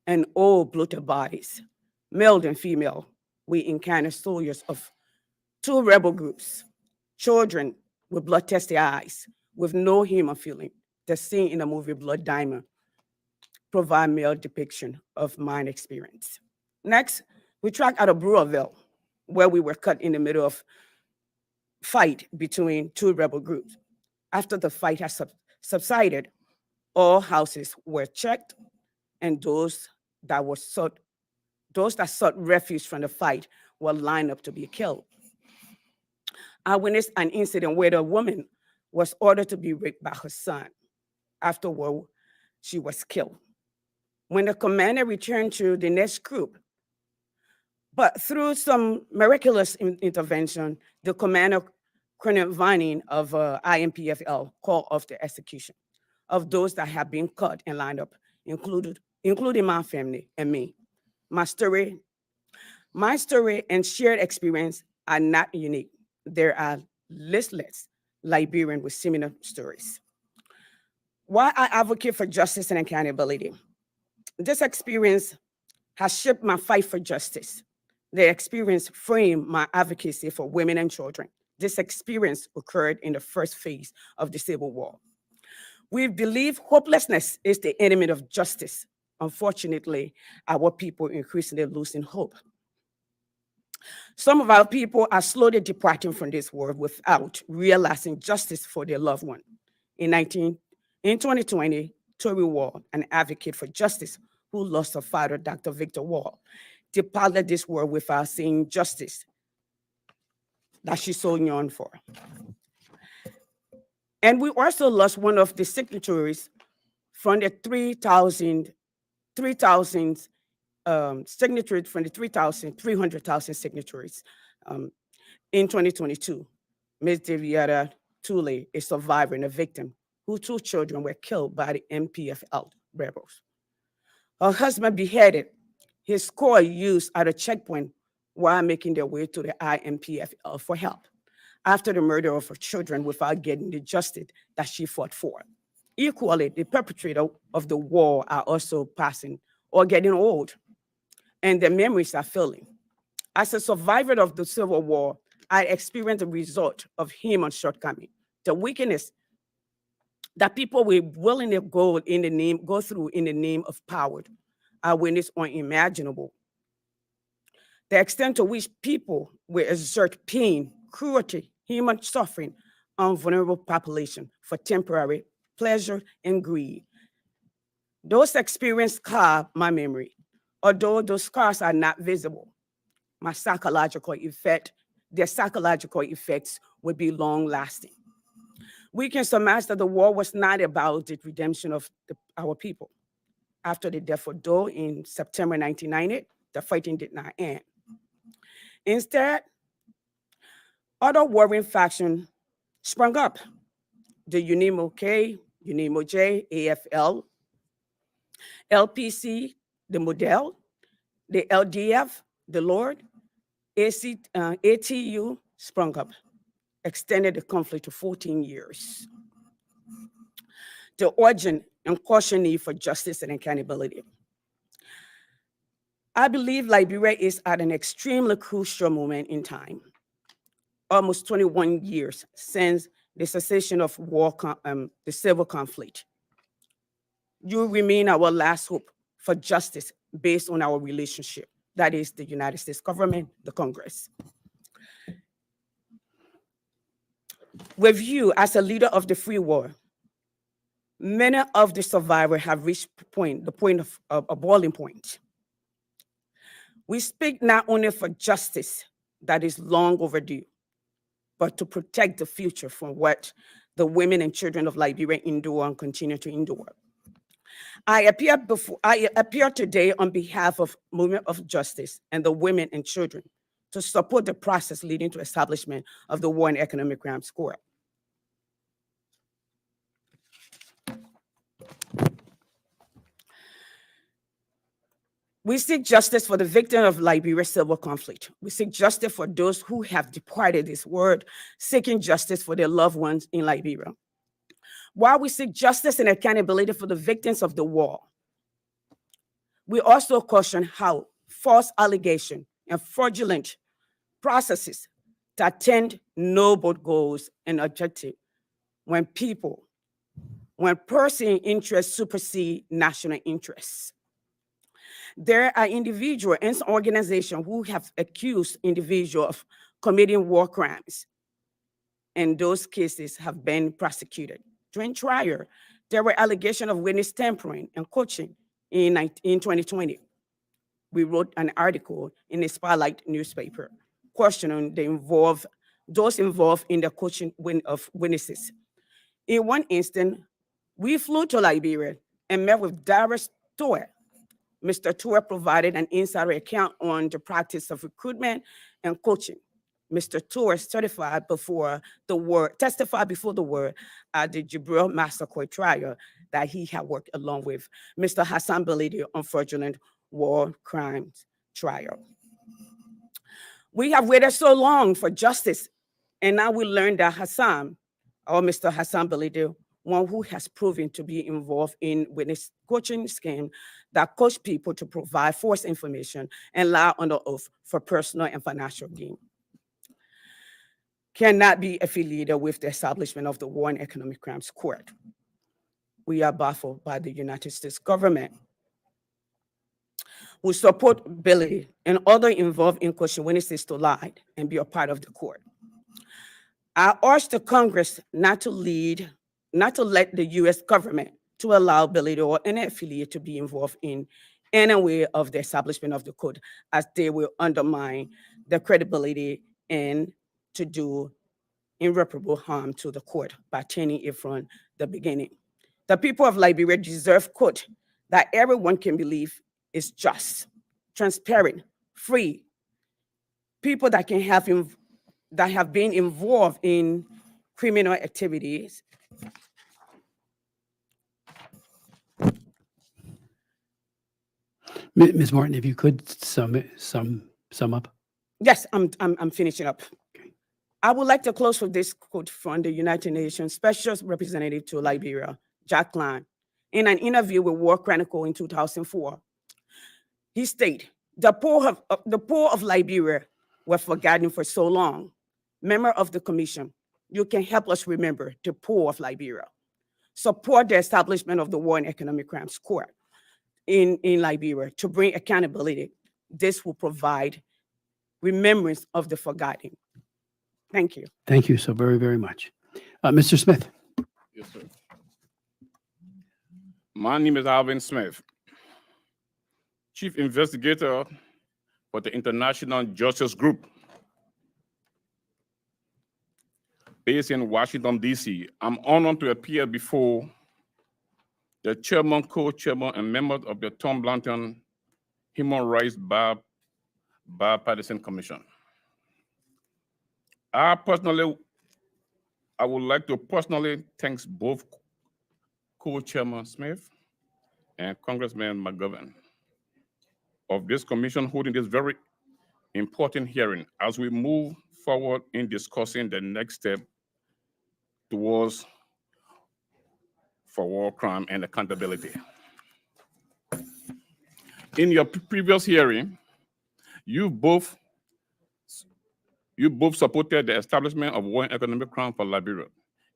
and old bloated bodies, male and female. We encountered soldiers of two rebel groups, children with blood-thirsty eyes, with no human feeling. The scene in the movie Blood Diamond provide male depiction of mine experience. Next, we tracked out of Brewerville, where we were cut in the middle of fight between two rebel groups. After the fight has subsided, all houses were checked, and those that sought refuge from the fight were lined up to be killed. I witnessed an incident where the woman was ordered to be raped by her son. Afterward, she was killed. When the commander returned to the next group, but through some miraculous intervention, the commander, Colonel Vining of IMPFL, called off the execution of those that had been cut and lined up, including my family and me. My story and shared experience are not unique. There are listless Liberians with similar stories. Why I advocate for justice and accountability. This experience has shaped my fight for justice. The experience framed my advocacy for women and children. This experience occurred in the first phase of the Civil War. We believe hopelessness is the enemy of justice. Unfortunately, our people increasingly losing hope. Some of our people are slowly departing from this world without realizing justice for their loved one. In 2020, Tori Wall, an advocate for justice who lost her father, Dr. Victor Wall, departed this world without seeing justice that she so yearned for. And we also lost one of the signatories from the 3,000 signatories, from the 300,000 signatories in 2022. Ms. Deviata Tule, a survivor and a victim, whose two children were killed by the MPFL rebels. Her husband beheaded, his core used at a checkpoint while making their way to the IMPFL for help after the murder of her children without getting the justice that she fought for. Equally, the perpetrator of the war are also passing or getting old, and their memories are failing. As a survivor of the Civil War, I experienced the result of human shortcoming, the weakness that people will willingly go through in the name of power. I witnessed unimaginable. The extent to which people will exert pain, cruelty, human suffering on vulnerable population for temporary pleasure and greed. Those experiences scar my memory. Although those scars are not visible, their psychological effects would be long lasting. We can surmise that the war was not about the redemption of our people. After the death of Doe in September 1990, the fighting did not end. Instead, other warring factions sprung up. The UNIMO K, UNIMO J, AFL, LPC, the Model, the LDF, the Lord, ATU sprung up, extended the conflict to 14 years. The origin and caution need for justice and accountability. I believe Liberia is at an extremely crucial moment in time. Almost 21 years since the cessation of war, the civil conflict. You remain our last hope for justice based on our relationship. That is the United States government, the Congress. With you as a leader of the free world, many of the survivors have reached the point of a boiling point. We speak not only for justice that is long overdue, but to protect the future from what the women and children of Liberia endure and continue to endure. I appear today on behalf of Movement of Justice and the women and children to support the process leading to establishment of the War and Economic Crimes Court. We seek justice for the victim of Liberia's civil conflict. We seek justice for those who have departed this world, seeking justice for their loved ones in Liberia. While we seek justice and accountability for the victims of the war, we also caution how false allegation and fraudulent processes that tend noble goals and objectives when person interests supersede national interests. There are individuals and organizations who have accused individuals of committing war crimes, and those cases have been prosecuted. During trial, there were allegations of witness tampering and coaching in 2020. We wrote an article in the Spotlight newspaper questioning those involved in the coaching of witnesses. In one instance, we flew to Liberia and met with Darius Tour. Mr. Tour provided an insider account on the practice of recruitment and coaching. Mr. Tour testified before the world at the Jibril massacre trial that he had worked along with Mr. Hassan Belidi on fraudulent war crimes trial. We have waited so long for justice, and now we learn that Hassan, or Mr. Hassan Belidi, one who has proven to be involved in witness coaching scheme that coach people to provide false information and lie under oath for personal and financial gain, cannot be affiliated with the establishment of the War and Economic Crimes Court. We are baffled by the United States government, who support Billy and other involved in coaching witnesses to lie and be a part of the court. I urge the Congress not to let the U.S. government to allow Billy or any affiliate to be involved in any way of the establishment of the code, as they will undermine the credibility and to do irreparable harm to the court by turning it from the beginning. The people of Liberia deserve court that everyone can believe is just, transparent, free. People that have been involved in criminal activities Ms. Martin, if you could sum up. Yes, I'm finishing up. Okay. I would like to close with this quote from the United Nations Special Representative to Liberia, Jack Klein, in an interview with War Chronicle in 2004. He stated, the poor of Liberia were forgotten for so long. Member of the commission, you can help us remember the poor of Liberia. Support the establishment of the War and Economic Crimes Court in Liberia to bring accountability. This will provide remembrance of the forgotten. Thank you. Thank you so very, very much. Mr. Smith. Yes, sir. My name is Alvin Smith, Chief Investigator for the International Justice Group, based in Washington, D.C. I'm honored to appear before the chairman, co-chairman, and members of the Tom Blanton Human Rights Bipartisan Commission. I would like to personally thank both co-chairman Smith and Congressman McGovern of this commission holding this very important hearing as we move forward in discussing the next step towards for war crime and accountability. In your previous hearing, you both supported the establishment of war and economic crime for Liberia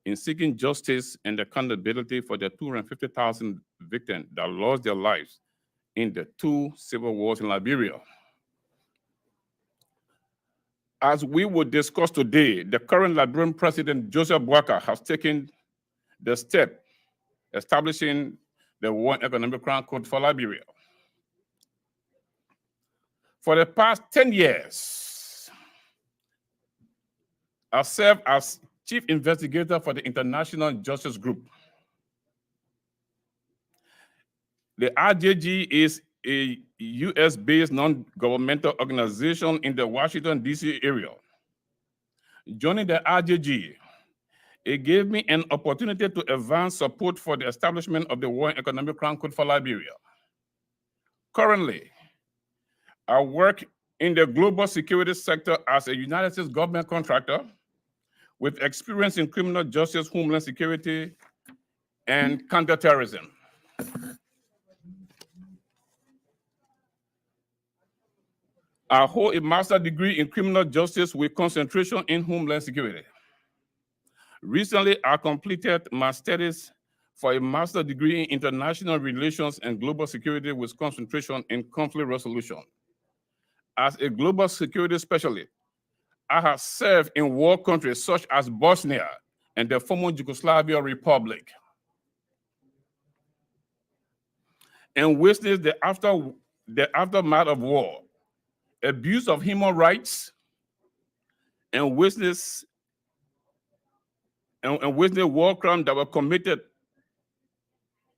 in seeking justice and accountability for the 250,000 victims that lost their lives in the 2 civil wars in Liberia. As we will discuss today, the current Liberian President Joseph Boakai has taken the step establishing the War and Economic Crime Code for Liberia. For the past 10 years, I served as Chief Investigator for the International Justice Group. The IJG is a US-based non-governmental organization in the Washington, D.C. area. Joining the IJG, it gave me an opportunity to advance support for the establishment of the War and Economic Crime Code for Liberia. Currently, I work in the global security sector as a United States government contractor with experience in criminal justice, homeland security, and counterterrorism. I hold a master's degree in criminal justice with concentration in homeland security. Recently, I completed my studies for a master's degree in international relations and global security with concentration in conflict resolution. As a global security specialist, I have served in war countries such as Bosnia and the former Yugoslavia Republic, and witnessed the aftermath of war, abuse of human rights, and witnessed war crimes that were committed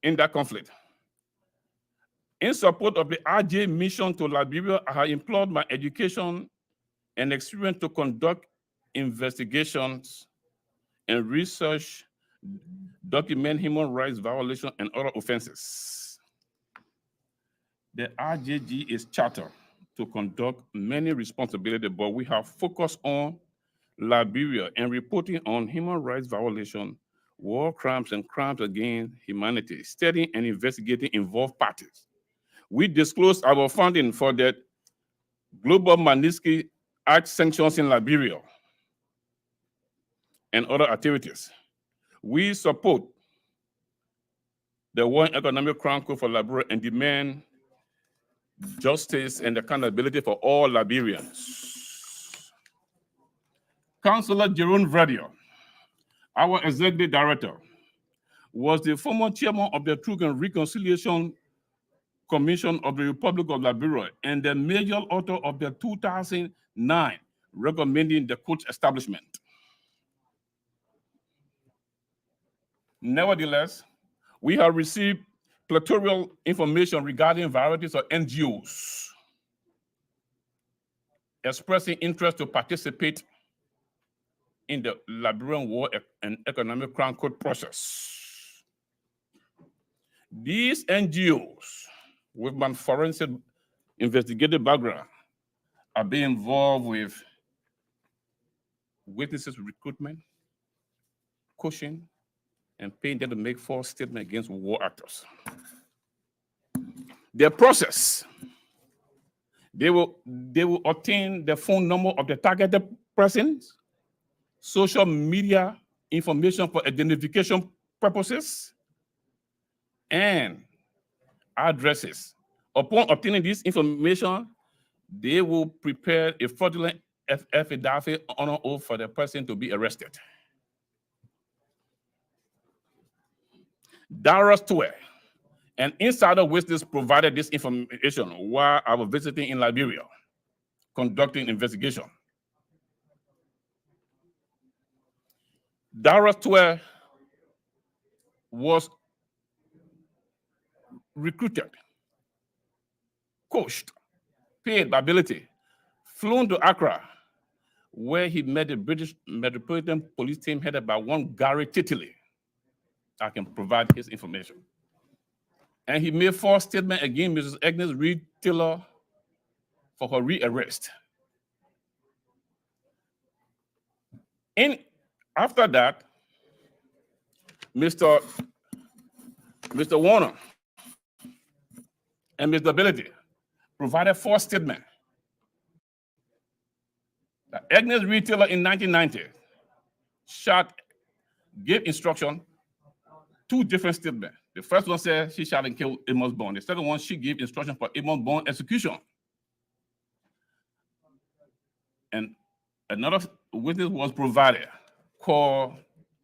in that conflict. In support of the RJ mission to Liberia, I have employed my education and experience to conduct investigations and research, document human rights violations and other offenses. The RJG is chartered to conduct many responsibilities, but we have focused on Liberia and reporting on human rights violations, war crimes, and crimes against humanity, studying and investigating involved parties. We disclosed our funding for the Global Magnitsky Act sanctions in Liberia and other activities. We support the War and Economic Crime Code for Liberia and demand justice and accountability for all Liberians. Councillor Jerome Verdier, our executive director, was the former chairman of the Truth and Reconciliation Commission of the Republic of Liberia and the major author of the 2009 recommending the court establishment. Nevertheless, we have received plethora information regarding varieties of NGOs expressing interest to participate in the Liberian War and Economic Crime Code process. These NGOs with my forensic investigative background are being involved with witnesses recruitment, coaching, and paying them to make false statements against war actors. The process, they will obtain the phone number of the targeted persons, social media information for identification purposes, and addresses. Upon obtaining this information, they will prepare a fraudulent affidavit on an oath for the person to be arrested. Darius Tue, an insider witness, provided this information while I was visiting in Liberia, conducting investigation. Darius Tue was recruited, coached, paid by ability, flown to Accra, where he met the British Metropolitan Police team headed by one Gary Titley. I can provide his information. And he made false statement against Mrs. Agnes Reed Taylor for her rearrest. After that, Mr. Warner and Mr. Ability provided false statement that Agnes Reed Taylor in 1990 gave instruction, two different statements. The first one said she shot and killed Amos Bond. The second one, she gave instruction for Amos Bond execution. And another witness was provided called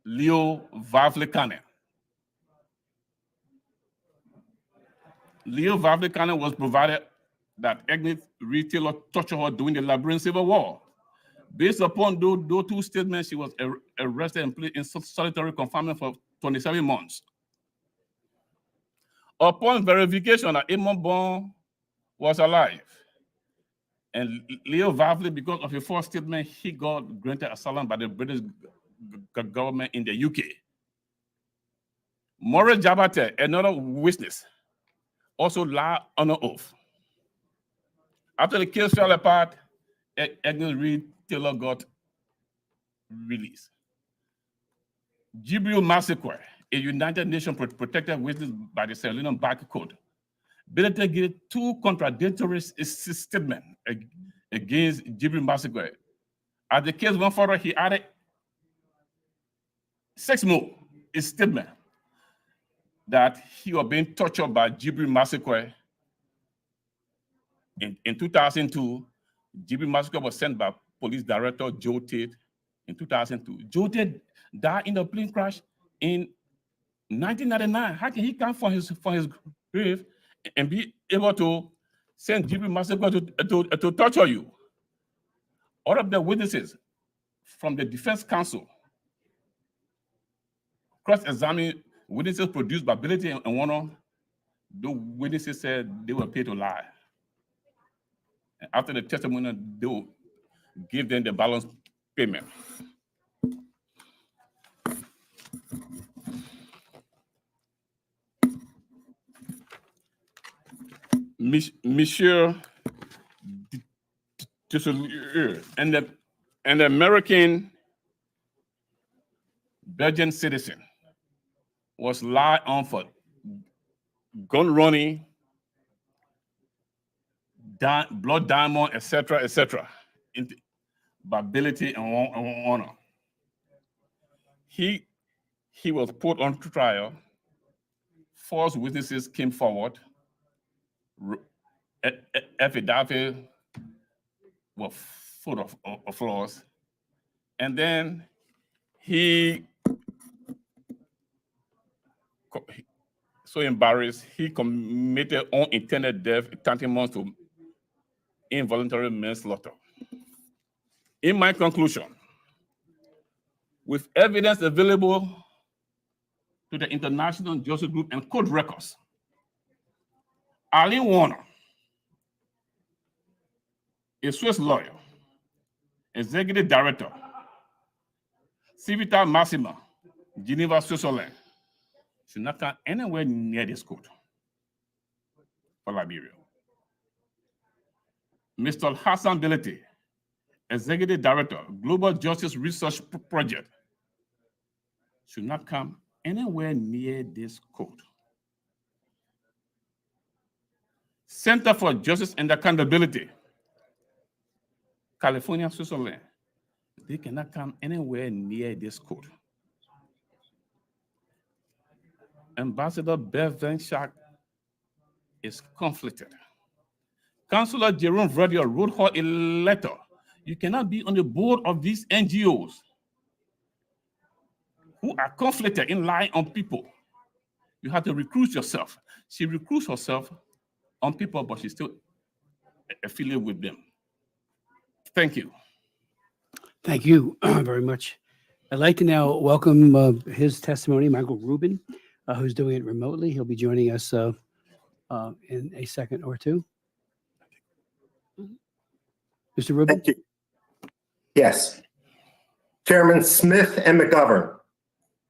Leo Vavlikane. Leo Vavlikane was provided that Agnes Reed Taylor tortured her during the Liberian Civil War. Based upon those two statements, she was arrested and placed in solitary confinement for 27 months. Upon verification that Amos Bond was alive, and Leo Vavli, because of a false statement, he got granted asylum by the British government in the UK. Maurice Jabate, another witness, also lied on an oath. After the case fell apart, Agnes Reed Taylor got released. Jibril Massacre, a United Nations protected witness by the Sierra Leone Back Code, Benedict gave 2 contradictory statements against Jibril Massacre. As the case went further, he added 6 more statements that he was being tortured by Jibril Massacre. In 2002, Jibril Massacre was sent by police director Joe Tate in 2002. Joe Tate died in a plane crash in 1999. How can he come from his grave and be able to send Jibril Massacre to torture you? All of the witnesses from the defense counsel cross-examined witnesses produced by Ability and Warner. The witnesses said they were paid to lie. And after the testimony, they will give them the balance payment. Monsieur and the American Belgian citizen was lied on for gun running, blood diamond, etc., by Ability and Honor. He was put on trial. False witnesses came forward. Affidavit were full of flaws, and then he so embarrassed he committed unintended death tantamount to involuntary manslaughter. In my conclusion, with evidence available to the International Justice Group and court records, Arlene Warner, a Swiss lawyer, executive director, Civitas Maxima, Geneva, Switzerland, should not come anywhere near this court for Liberia. Mr. Hassan Belete, executive director, Global Justice Research Project, should not come anywhere near this court. Center for Justice and Accountability, California, Switzerland, they cannot come anywhere near this court. Ambassador Bev Van Schaak is conflicted. Councillor Jerome Verdier wrote her a letter. You cannot be on the board of these NGOs who are conflicted in lying on people. You have to recruit yourself. She recruits herself on people, but she's still affiliated with them. Thank you. Thank you very much. I'd like to now welcome his testimony, Michael Rubin, who's doing it remotely. He'll be joining us in a second or two. Mr. Rubin? Thank you. Yes. Chairman Smith and McGovern,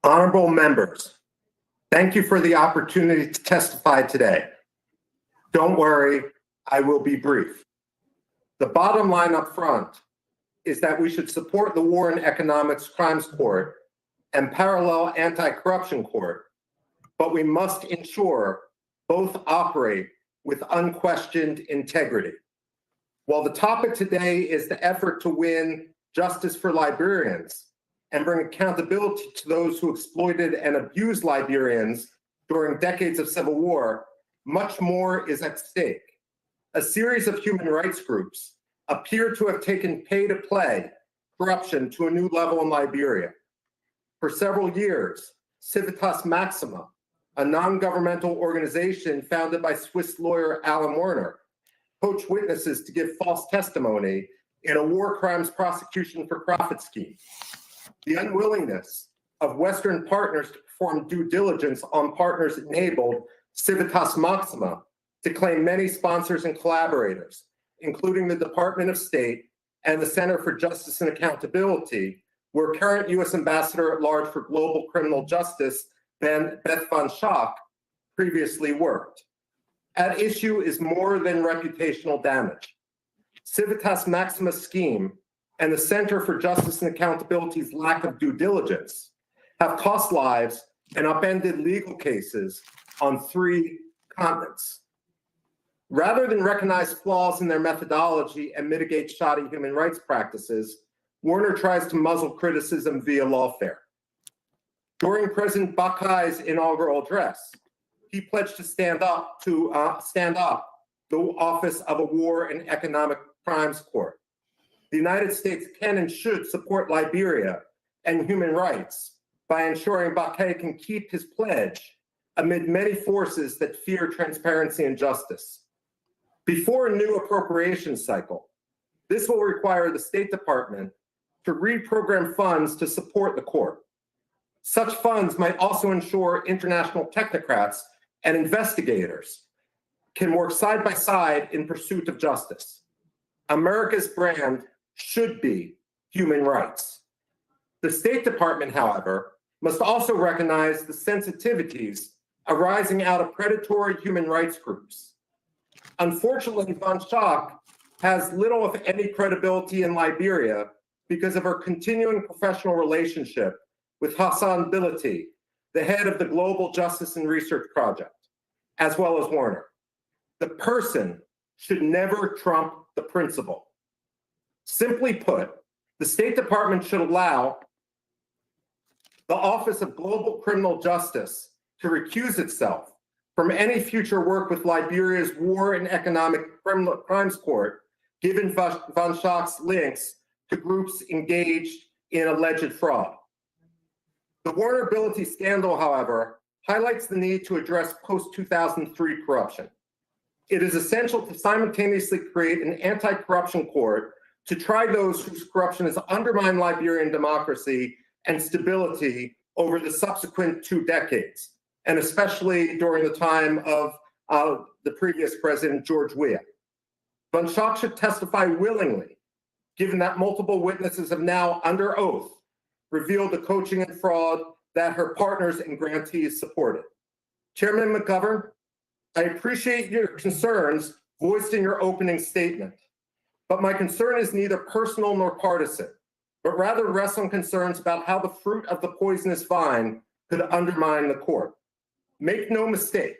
honorable members, thank you for the opportunity to testify today. Don't worry, I will be brief. The bottom line up front is that we should support the War and Economics Crimes Court and parallel anti-corruption court, but we must ensure both operate with unquestioned integrity. While the topic today is the effort to win justice for Liberians and bring accountability to those who exploited and abused Liberians during decades of civil war, much more is at stake. A series of human rights groups appear to have taken pay-to-play corruption to a new level in Liberia. For several years, Civitas Maxima, a non-governmental organization founded by Swiss lawyer Alan Werner, coached witnesses to give false testimony in a war crimes prosecution for profit scheme. The unwillingness of Western partners to perform due diligence on partners enabled Civitas Maxima to claim many sponsors and collaborators, including the Department of State and the Center for Justice and Accountability, where current U.S. Ambassador at Large for Global Criminal Justice, Beth Van Schaak, previously worked. At issue is more than reputational damage. Civitas Maximus scheme, and the Center for Justice and Accountability's lack of due diligence have cost lives and upended legal cases on 3 continents. Rather than recognize flaws in their methodology and mitigate shoddy human rights practices, Warner tries to muzzle criticism via lawfare. During President Bakai's inaugural address, he pledged to stand up the Office of a War and Economic Crimes Court. The United States can and should support Liberia and human rights by ensuring Bakai can keep his pledge amid many forces that fear transparency and justice. Before a new appropriation cycle, this will require the State Department to reprogram funds to support the court. Such funds might also ensure international technocrats and investigators can work side by side in pursuit of justice. America's brand should be human rights. The State Department, however, must also recognize the sensitivities arising out of predatory human rights groups. Unfortunately, Van Schaak has little, if any, credibility in Liberia because of her continuing professional relationship with Hassan Bilati, the head of the Global Justice and Research Project, as well as Warner. The person should never trump the principle. Simply put, the State Department should allow the Office of Global Criminal Justice to recuse itself from any future work with Liberia's War and Economic Crimes Court, given Van Schaak's links to groups engaged in alleged fraud. The Warner Bilati scandal, however, highlights the need to address post-2003 corruption. It is essential to simultaneously create an anti-corruption court to try those whose corruption has undermined Liberian democracy and stability over the subsequent 2 decades, and especially during the time of the previous president, George Weah. Van Schaak should testify willingly, given that multiple witnesses have now, under oath, revealed the coaching and fraud that her partners and grantees supported. Chairman McGovern, I appreciate your concerns voiced in your opening statement, but my concern is neither personal nor partisan, but rather rests on concerns about how the fruit of the poisonous vine could undermine the court. Make no mistake,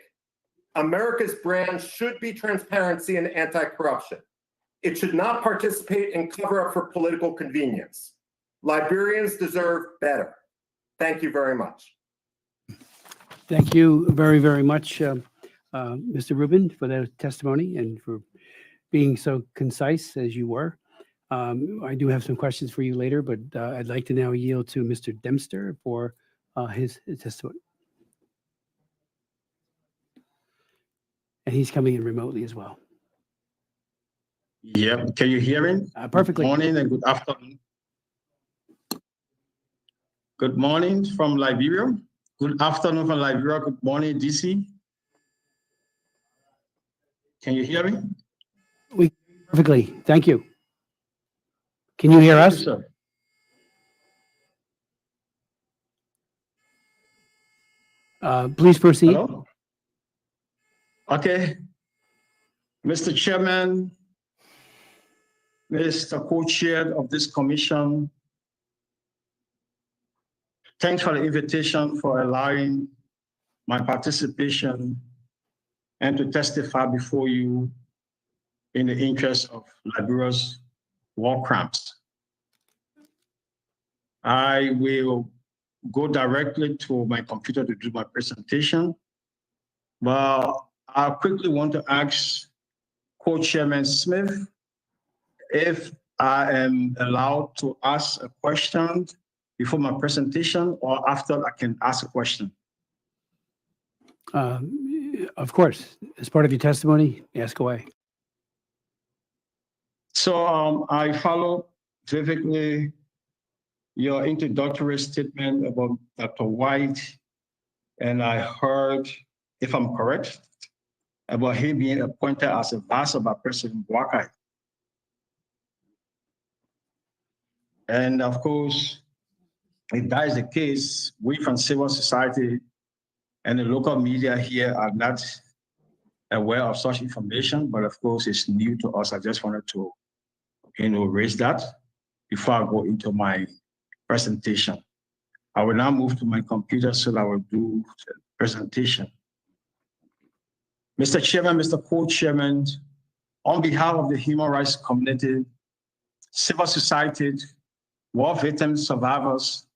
America's brand should be transparency and anti-corruption. It should not participate in cover-up for political convenience. Liberians deserve better. Thank you very much. Thank you very, very much, Mr. Rubin, for that testimony and for being so concise as you were. I do have some questions for you later, but I'd like to now yield to Mr. Dempster for his testimony. And he's coming in remotely as well. Yeah, can you hear me? Perfectly. Good morning and good afternoon. Good morning from Liberia. Good afternoon from Liberia. Good morning, DC. Can you hear me? Perfectly. Thank you. Can you hear us? Sir. Please proceed. Hello? Okay. Mr. Chairman, Mr. Co-Chair of this commission, thanks for the invitation for allowing my participation and to testify before you in the interest of Liberia's war crimes. I will go directly to my computer to do my presentation, but I quickly want to ask Co-Chairman Smith if I am allowed to ask a question before my presentation or after I can ask a question. Of course, as part of your testimony, ask away. So I follow vividly your introductory statement about Dr. White, and I heard, if I'm correct, about him being appointed as a vassal by President Bakai. And of course, if that is the case, we from civil society and the local media here are not aware of such information, but of course it's new to us. I just wanted to raise that before I go into my presentation. I will now move to my computer so that I will do the presentation. Mr. Chairman, Mr. Co-Chairman, on behalf of the human rights community, civil society, war victims, survivors,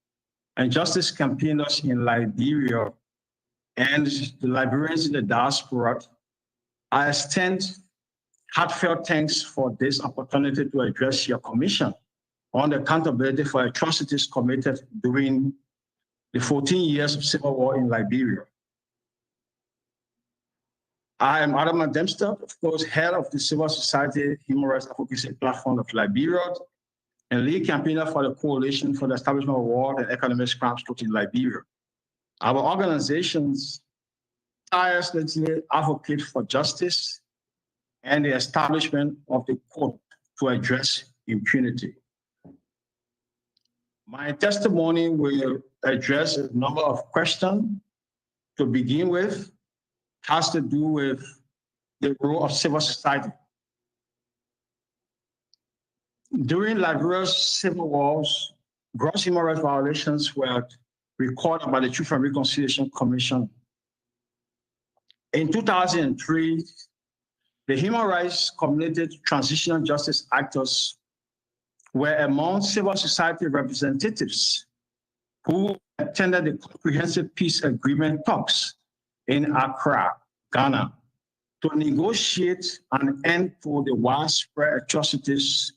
and justice campaigners in Liberia and the Liberians in the diaspora, I extend heartfelt thanks for this opportunity to address your commission on the accountability for atrocities committed during the 14 years of civil war in Liberia. I am Adam Dempster, of course, head of the Civil Society Human Rights Advocacy Platform of Liberia and lead campaigner for the Coalition for the Establishment of War and Economic Crimes Court in Liberia. Our organizations tirelessly advocate for justice and the establishment of the court to address impunity. My testimony will address a number of questions. To begin with, has to do with the role of civil society. During Liberia's civil wars, gross human rights violations were recorded by the Truth and Reconciliation Commission. In 2003, the human rights community transitional justice actors were among civil society representatives who attended the Comprehensive Peace Agreement talks in Accra, Ghana, to negotiate an end to the widespread atrocities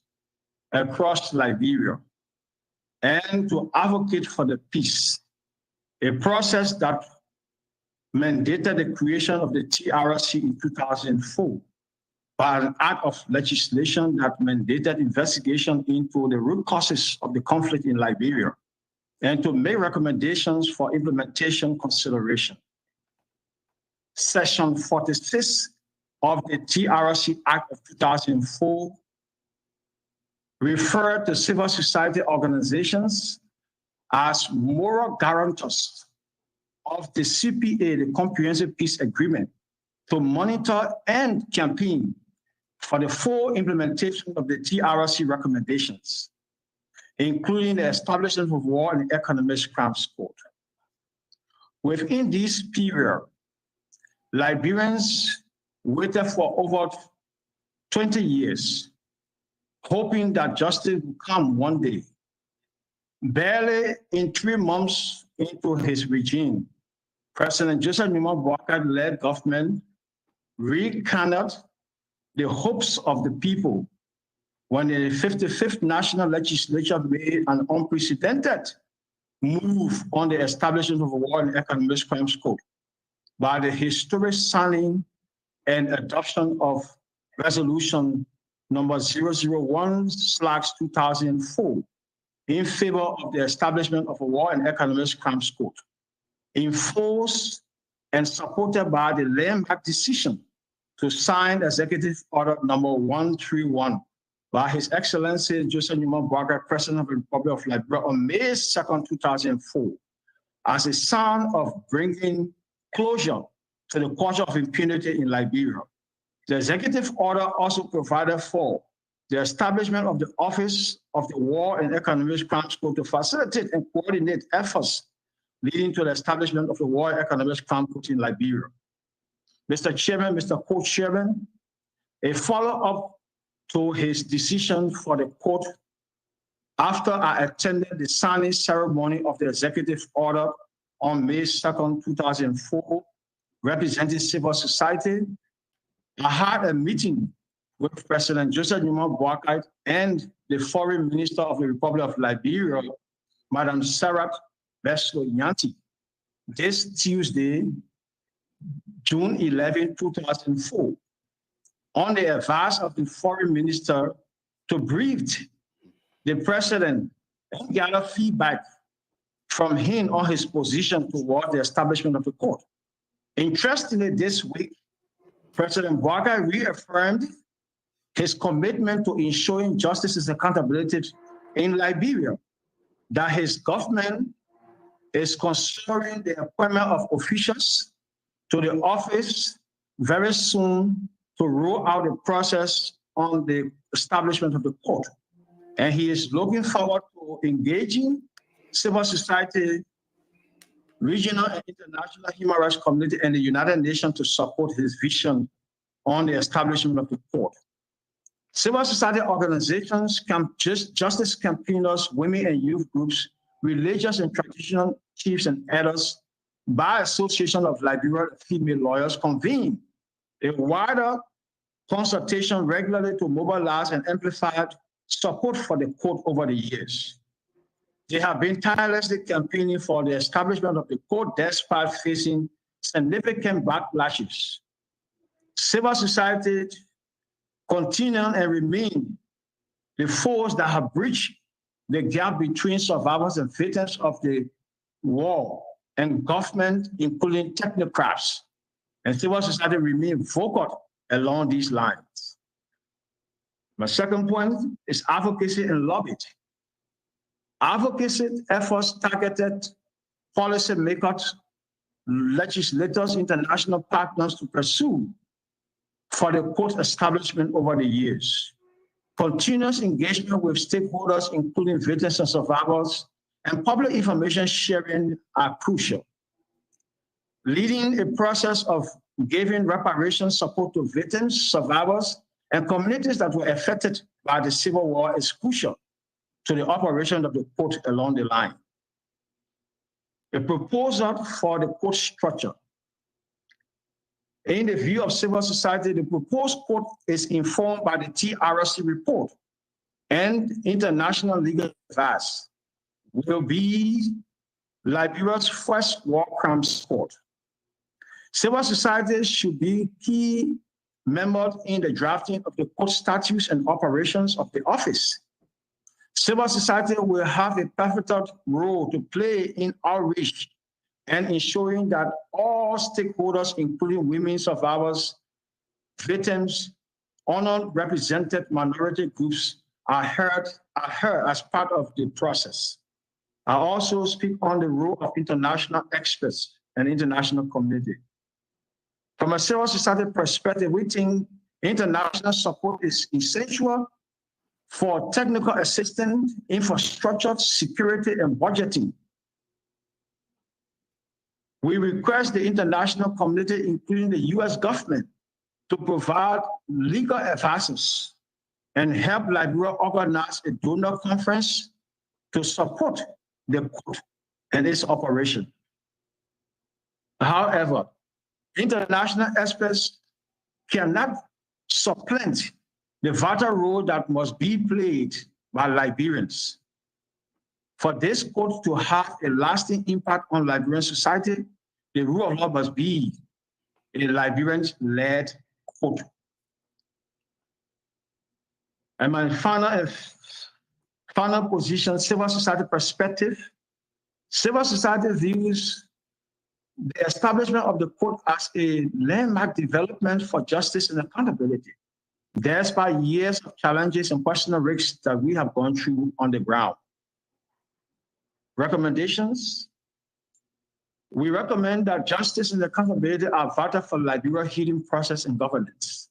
across Liberia and to advocate for the peace, a process that mandated the creation of the TRC in 2004 by an act of legislation that mandated investigation into the root causes of the conflict in Liberia and to make recommendations for implementation consideration. Section 46 of the TRC Act of 2004 referred to civil society organizations as moral guarantors of the CPA, the Comprehensive Peace Agreement, to monitor and campaign for the full implementation of the TRC recommendations, including the establishment of War and Economic Crimes Court. Within this period, Liberians waited for over 20 years, hoping that justice would come one day. Barely in 3 months into his regime, President Joseph Numa Boakai-led government rekindled the hopes of the people when the 55th National Legislature made an unprecedented move on the establishment of a War and Economic Crimes Court by the historic signing and adoption of Resolution number 001/2004 in favor of the establishment of a War and Economic Crimes Court, enforced and supported by the landmark decision to sign Executive Order number 131 by His Excellency Joseph Numa Boakai, President of the Republic of Liberia, on May 2nd, 2004, as a sign of bringing closure to the culture of impunity in Liberia. The executive order also provided for the establishment of the Office of the War and Economic Crimes Court to facilitate and coordinate efforts leading to the establishment of the War and Economic Crimes Court in Liberia. Mr. Chairman, Mr. Co-Chairman, a follow-up to his decision for the court after I attended the signing ceremony of the executive order on May 2nd, 2004, representing civil society, I had a meeting with President Joseph Numa Boakai and the Foreign Minister of the Republic of Liberia, Madam Sarah Beslo-Nyanti, this Tuesday, June 11, 2004, on the advice of the Foreign Minister to brief the President and gather feedback from him on his position toward the establishment of the court. Interestingly, this week, President Boakai reaffirmed his commitment to ensuring justice and accountability in Liberia, that his government is considering the appointment of officials to the office very soon to roll out the process on the establishment of the court. And he is looking forward to engaging civil society, regional and international human rights community, and the United Nations to support his vision on the establishment of the court. Civil society organizations, justice campaigners, women and youth groups, religious and traditional chiefs and elders, Bar Association of Liberia female lawyers convene a wider consultation regularly to mobilize and amplify support for the court over the years. They have been tirelessly campaigning for the establishment of the court despite facing significant backlashes. Civil society continue and remain the force that have bridged the gap between survivors and victims of the war and government, including technocrats. And civil society remain vocal along these lines. My second point is advocacy and lobbying. Advocacy efforts targeted policymakers, legislators, international partners to pursue for the court establishment over the years. Continuous engagement with stakeholders, including victims and survivors, and public information sharing are crucial. Leading a process of giving reparation support to victims, survivors, and communities that were affected by the Civil War is crucial to the operation of the court along the line. A proposal for the court structure. In the view of civil society, the proposed court is informed by the TRC report and international legal advice. Will be Liberia's first war crimes court. Civil society should be key members in the drafting of the court statutes and operations of the office. Civil society will have a pivotal role to play in outreach and ensuring that all stakeholders, including women survivors, victims, underrepresented minority groups, are heard as part of the process. I also speak on the role of international experts and international community. From a civil society perspective, we think international support is essential for technical assistance, infrastructure, security, and budgeting. We request the international community, including the US government, to provide legal advice and help Liberia organize a donor conference to support the court and its operation. However, international experts cannot supplant the vital role that must be played by Liberians. For this court to have a lasting impact on Liberian society, the rule of law must be a Liberian-led court. And my final position, civil society perspective. Civil society views the establishment of the court as a landmark development for justice and accountability, despite years of challenges and personal risks that we have gone through on the ground. Recommendations. We recommend that justice and accountability are vital for Liberia's healing process and governance.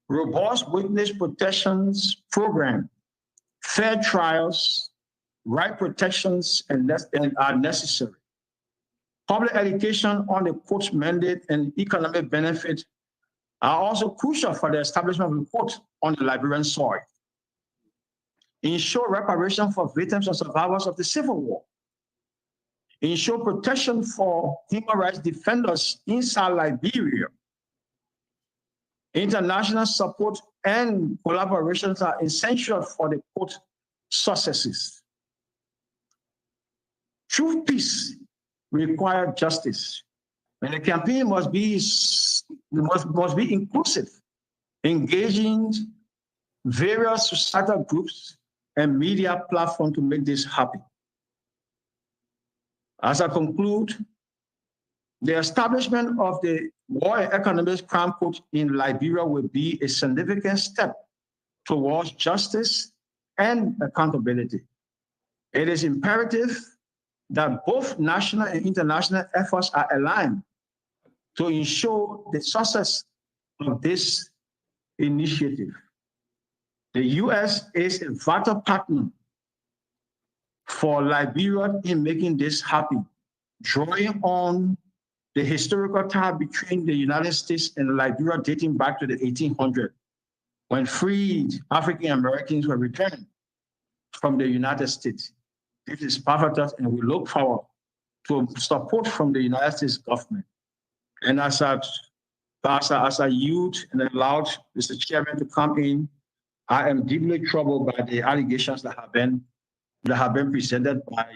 Robust witness protections program, fair trials, right protections are necessary. Public education on the court's mandate and economic benefit are also crucial for the establishment of the court on the Liberian soil. Ensure reparation for victims and survivors of the Civil War. Ensure protection for human rights defenders inside Liberia. International support and collaborations are essential for the court successes. True peace requires justice, and the campaign must be inclusive, engaging various societal groups and media platforms to make this happen. As I conclude, the establishment of the War and Economic Crime Court in Liberia will be a significant step towards justice and accountability. It is imperative that both national and international efforts are aligned to ensure the success of this initiative. The U.S. is a vital partner for Liberia in making this happen, drawing on the historical tie between the United States and Liberia dating back to the 1800s, when freed African Americans were returned from the United States. This is perfect, and we look forward to support from the United States government. And as a youth and allowed Mr. Chairman to come in, I am deeply troubled by the allegations that have been presented by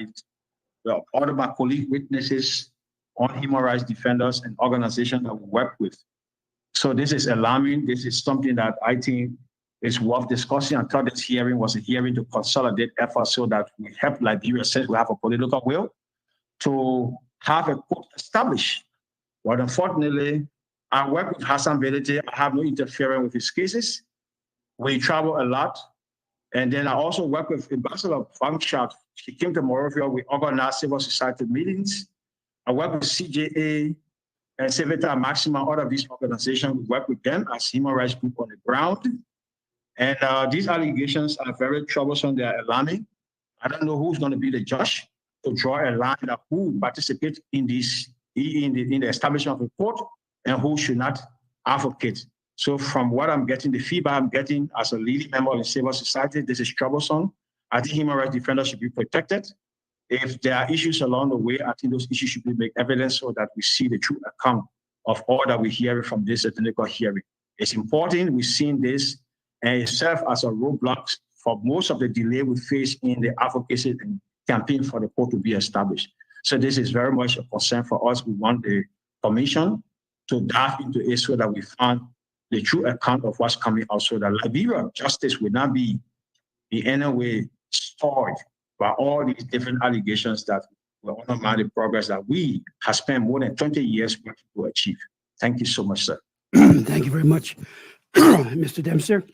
all of my colleague witnesses on human rights defenders and organizations that we work with. So this is alarming. This is something that I think is worth discussing. I thought this hearing was a hearing to consolidate efforts so that we help Liberia, since we have a political will, to have a court established. But unfortunately, I work with Hassan Velete. I have no interference with his cases. We travel a lot. And then I also work with Ambassador Fang Shat. She came to Monrovia. We organized civil society meetings. I work with CJA and Civitas Maxima, all of these organizations. We work with them as human rights group on the ground. And these allegations are very troublesome. They are alarming. I don't know who's going to be the judge to draw a line of who participates in this, in the establishment of a court and who should not advocate. So from what I'm getting, the feedback I'm getting as a leading member of the civil society, this is troublesome. I think human rights defenders should be protected. If there are issues along the way, I think those issues should be made evidence so that we see the true account of all that we hear from this technical hearing. It's important we've seen this, and it serves as a roadblock for most of the delay we face in the advocacy and campaign for the court to be established. So this is very much a concern for us. We want the commission to dive into it so that we find the true account of what's coming out, so that Liberia justice will not be in any way spoiled by all these different allegations that will undermine the progress that we have spent more than 20 years working to achieve. Thank you so much, sir. Thank you very much, Mr. Dempster.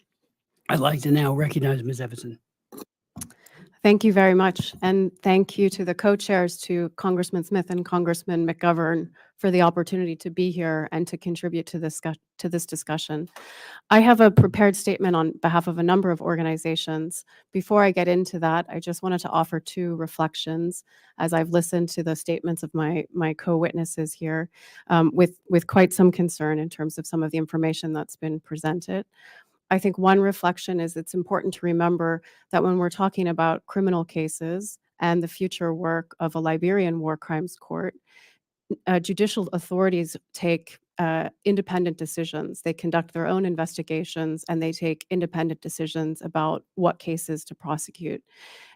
I'd like to now recognize Ms. Everson. Thank you very much. And thank you to the co-chairs, to Congressman Smith and Congressman McGovern, for the opportunity to be here and to contribute to this discussion. I have a prepared statement on behalf of a number of organizations. Before I get into that, I just wanted to offer two reflections as I've listened to the statements of my co-witnesses here with quite some concern in terms of some of the information that's been presented. I think one reflection is it's important to remember that when we're talking about criminal cases and the future work of a Liberian war crimes court, judicial authorities take independent decisions. They conduct their own investigations and they take independent decisions about what cases to prosecute.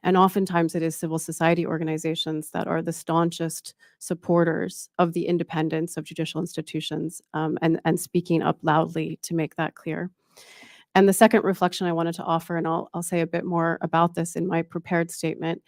And oftentimes it is civil society organizations that are the staunchest supporters of the independence of judicial institutions and speaking up loudly to make that clear. And the second reflection I wanted to offer, and I'll say a bit more about this in my prepared statement,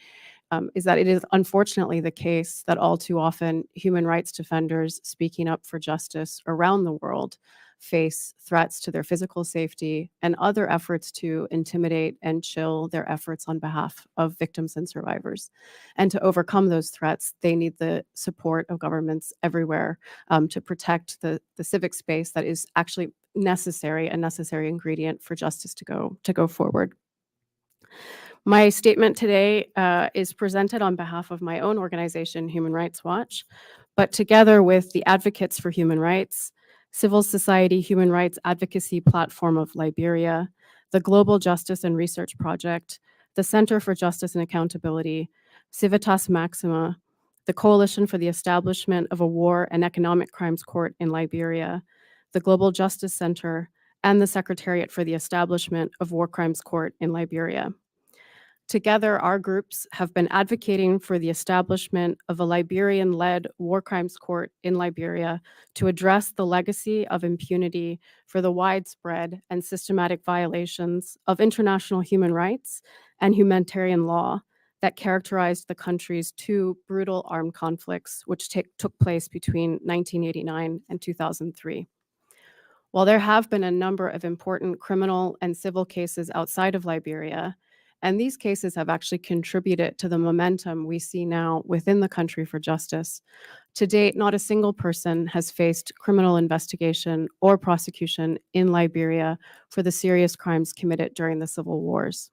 is that it is unfortunately the case that all too often human rights defenders speaking up for justice around the world face threats to their physical safety and other efforts to intimidate and chill their efforts on behalf of victims and survivors. And to overcome those threats, they need the support of governments everywhere to protect the civic space that is actually a necessary ingredient for justice to go forward. My statement today is presented on behalf of my own organization, Human Rights Watch, but together with the Advocates for Human Rights, Civil Society Human Rights Advocacy Platform of Liberia, the Global Justice and Research Project, the Center for Justice and Accountability, Civitas Maxima, the Coalition for the Establishment of a War and Economic Crimes Court in Liberia, the Global Justice Center, and the Secretariat for the Establishment of War Crimes Court in Liberia. Together, our groups have been advocating for the establishment of a Liberian-led war crimes court in Liberia to address the legacy of impunity for the widespread and systematic violations of international human rights and humanitarian law that characterized the country's two brutal armed conflicts, which took place between 1989 and 2003. While there have been a number of important criminal and civil cases outside of Liberia, and these cases have actually contributed to the momentum we see now within the country for justice, To date, not a single person has faced criminal investigation or prosecution in Liberia for the serious crimes committed during the civil wars.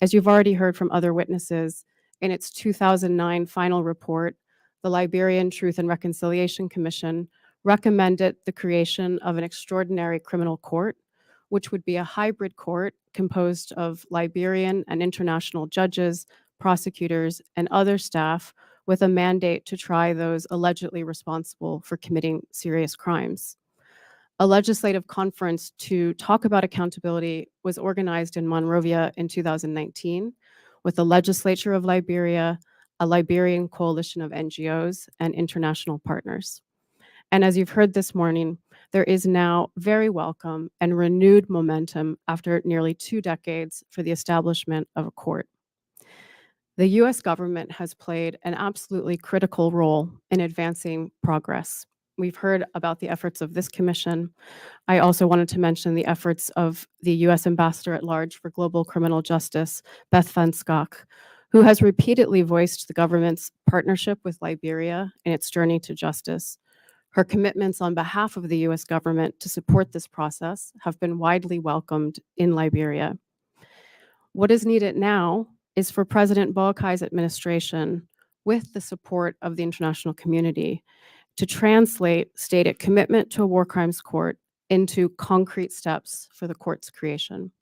As you've already heard from other witnesses, in its 2009 final report, the Liberian Truth and Reconciliation Commission recommended the creation of an extraordinary criminal court, which would be a hybrid court composed of Liberian and international judges, prosecutors, and other staff with a mandate to try those allegedly responsible for committing serious crimes. A legislative conference to talk about accountability was organized in Monrovia in 2019 with the legislature of Liberia, a Liberian coalition of NGOs, and international partners. And as you've heard this morning, there is now very welcome and renewed momentum after nearly 2 decades for the establishment of a court. The US government has played an absolutely critical role in advancing progress. We've heard about the efforts of this commission. I also wanted to mention the efforts of the US Ambassador at Large for Global Criminal Justice, Beth Van Schaack, who has repeatedly voiced the government's partnership with Liberia in its journey to justice. Her commitments on behalf of the US government to support this process have been widely welcomed in Liberia. What is needed now is for President Boakai's administration, with the support of the international community, to translate stated commitment to a war crimes court into concrete steps for the court's creation.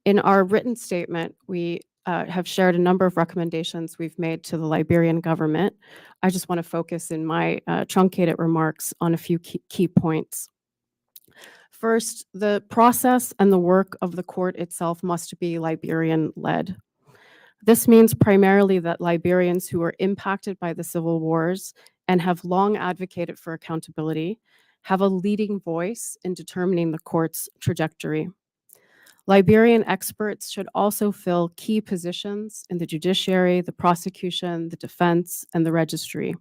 In our written statement, we have shared a number of recommendations we've made to the Liberian government. I just want to focus in my truncated remarks on a few key points. First, the process and the work of the court itself must be Liberian-led. This means primarily that Liberians who were impacted by the civil wars and have long advocated for accountability have a leading voice in determining the court's trajectory. Liberian experts should also fill key positions in the judiciary, the prosecution, the defense, and the registry.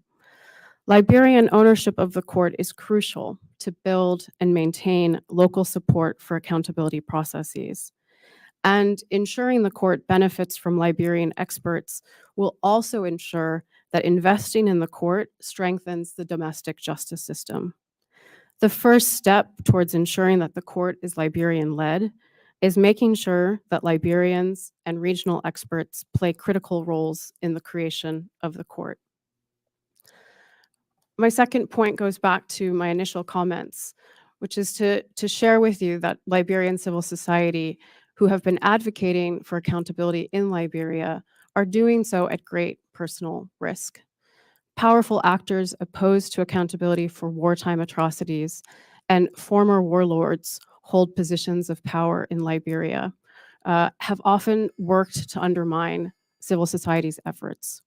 Liberian ownership of the court is crucial to build and maintain local support for accountability processes. And ensuring the court benefits from Liberian experts will also ensure that investing in the court strengthens the domestic justice system. The first step towards ensuring that the court is Liberian-led is making sure that Liberians and regional experts play critical roles in the creation of the court. My second point goes back to my initial comments, which is to share with you that Liberian civil society who have been advocating for accountability in Liberia are doing so at great personal risk. Powerful actors opposed to accountability for wartime atrocities and former warlords hold positions of power in Liberia have often worked to undermine civil society's efforts.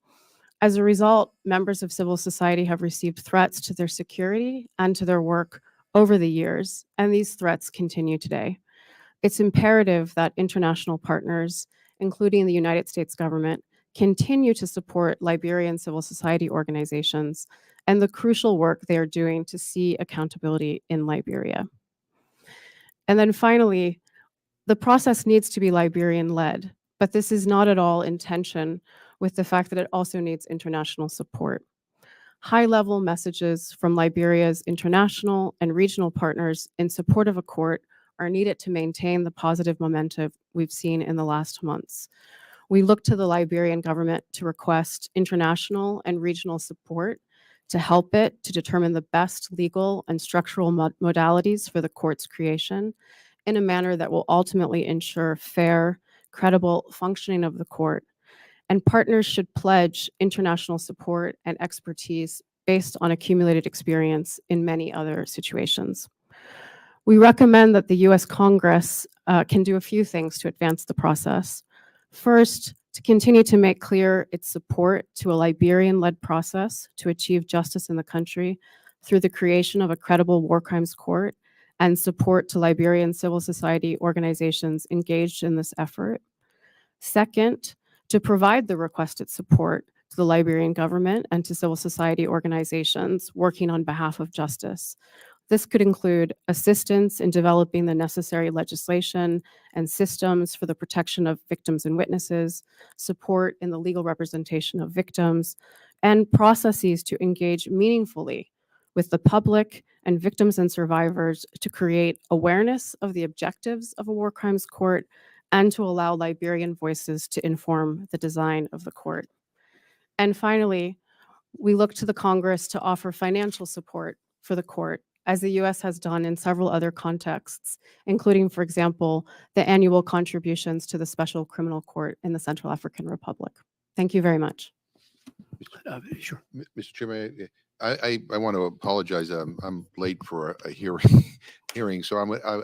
As a result, members of civil society have received threats to their security and to their work over the years, and these threats continue today. It's imperative that international partners, including the United States government, continue to support Liberian civil society organizations and the crucial work they are doing to see accountability in Liberia. And then finally, the process needs to be Liberian-led, but this is not at all in tension with the fact that it also needs international support. High-level messages from Liberia's international and regional partners in support of a court are needed to maintain the positive momentum we've seen in the last months. We look to the Liberian government to request international and regional support to help it to determine the best legal and structural modalities for the court's creation in a manner that will ultimately ensure fair, credible functioning of the court. And partners should pledge international support and expertise based on accumulated experience in many other situations. We recommend that the US Congress can do a few things to advance the process. First, to continue to make clear its support to a Liberian-led process to achieve justice in the country through the creation of a credible war crimes court and support to Liberian civil society organizations engaged in this effort. Second, to provide the requested support to the Liberian government and to civil society organizations working on behalf of justice. This could include assistance in developing the necessary legislation and systems for the protection of victims and witnesses, support in the legal representation of victims, and processes to engage meaningfully with the public and victims and survivors to create awareness of the objectives of a war crimes court and to allow Liberian voices to inform the design of the court. And finally, we look to the Congress to offer financial support for the court, as the U.S. has done in several other contexts, including, for example, the annual contributions to the Special Criminal Court in the Central African Republic. Thank you very much. Sure. Mr. Chairman, I want to apologize. I'm late for a hearing, so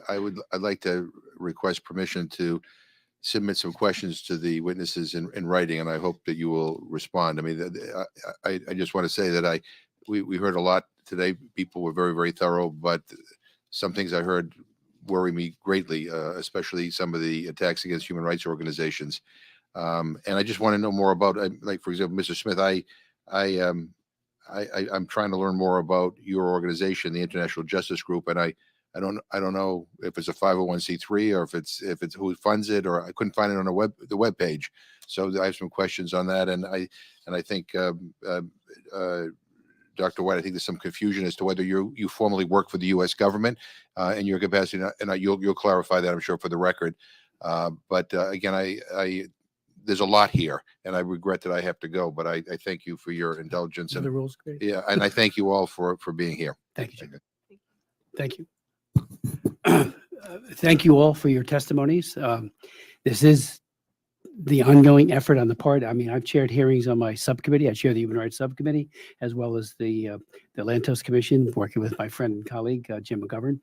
I'd like to request permission to submit some questions to the witnesses in writing, and I hope that you will respond. I mean, I just want to say that we heard a lot today. People were very, very thorough, but some things I heard worry me greatly, especially some of the attacks against human rights organizations. And I just want to know more about, like, for example, Mr. Smith, I'm trying to learn more about your organization, the International Justice Group, and I don't know if it's a 501c3 or if it's who funds it, or I couldn't find it on the web page. So I have some questions on that, and I think Dr. White, I think there's some confusion as to whether you formally work for the U.S. government in your capacity, and you'll clarify that, I'm sure, for the record. But again, there's a lot here, and I regret that I have to go, but I thank you for your indulgence. The rules committee. Yeah, and I thank you all for being here. Thank you, Chairman. Thank you. Thank you all for your testimonies. This is the ongoing effort on the part. I mean, I've chaired hearings on my subcommittee. I chair the Human Rights Subcommittee, as well as the Lantos Commission, working with my friend and colleague, Jim McGovern.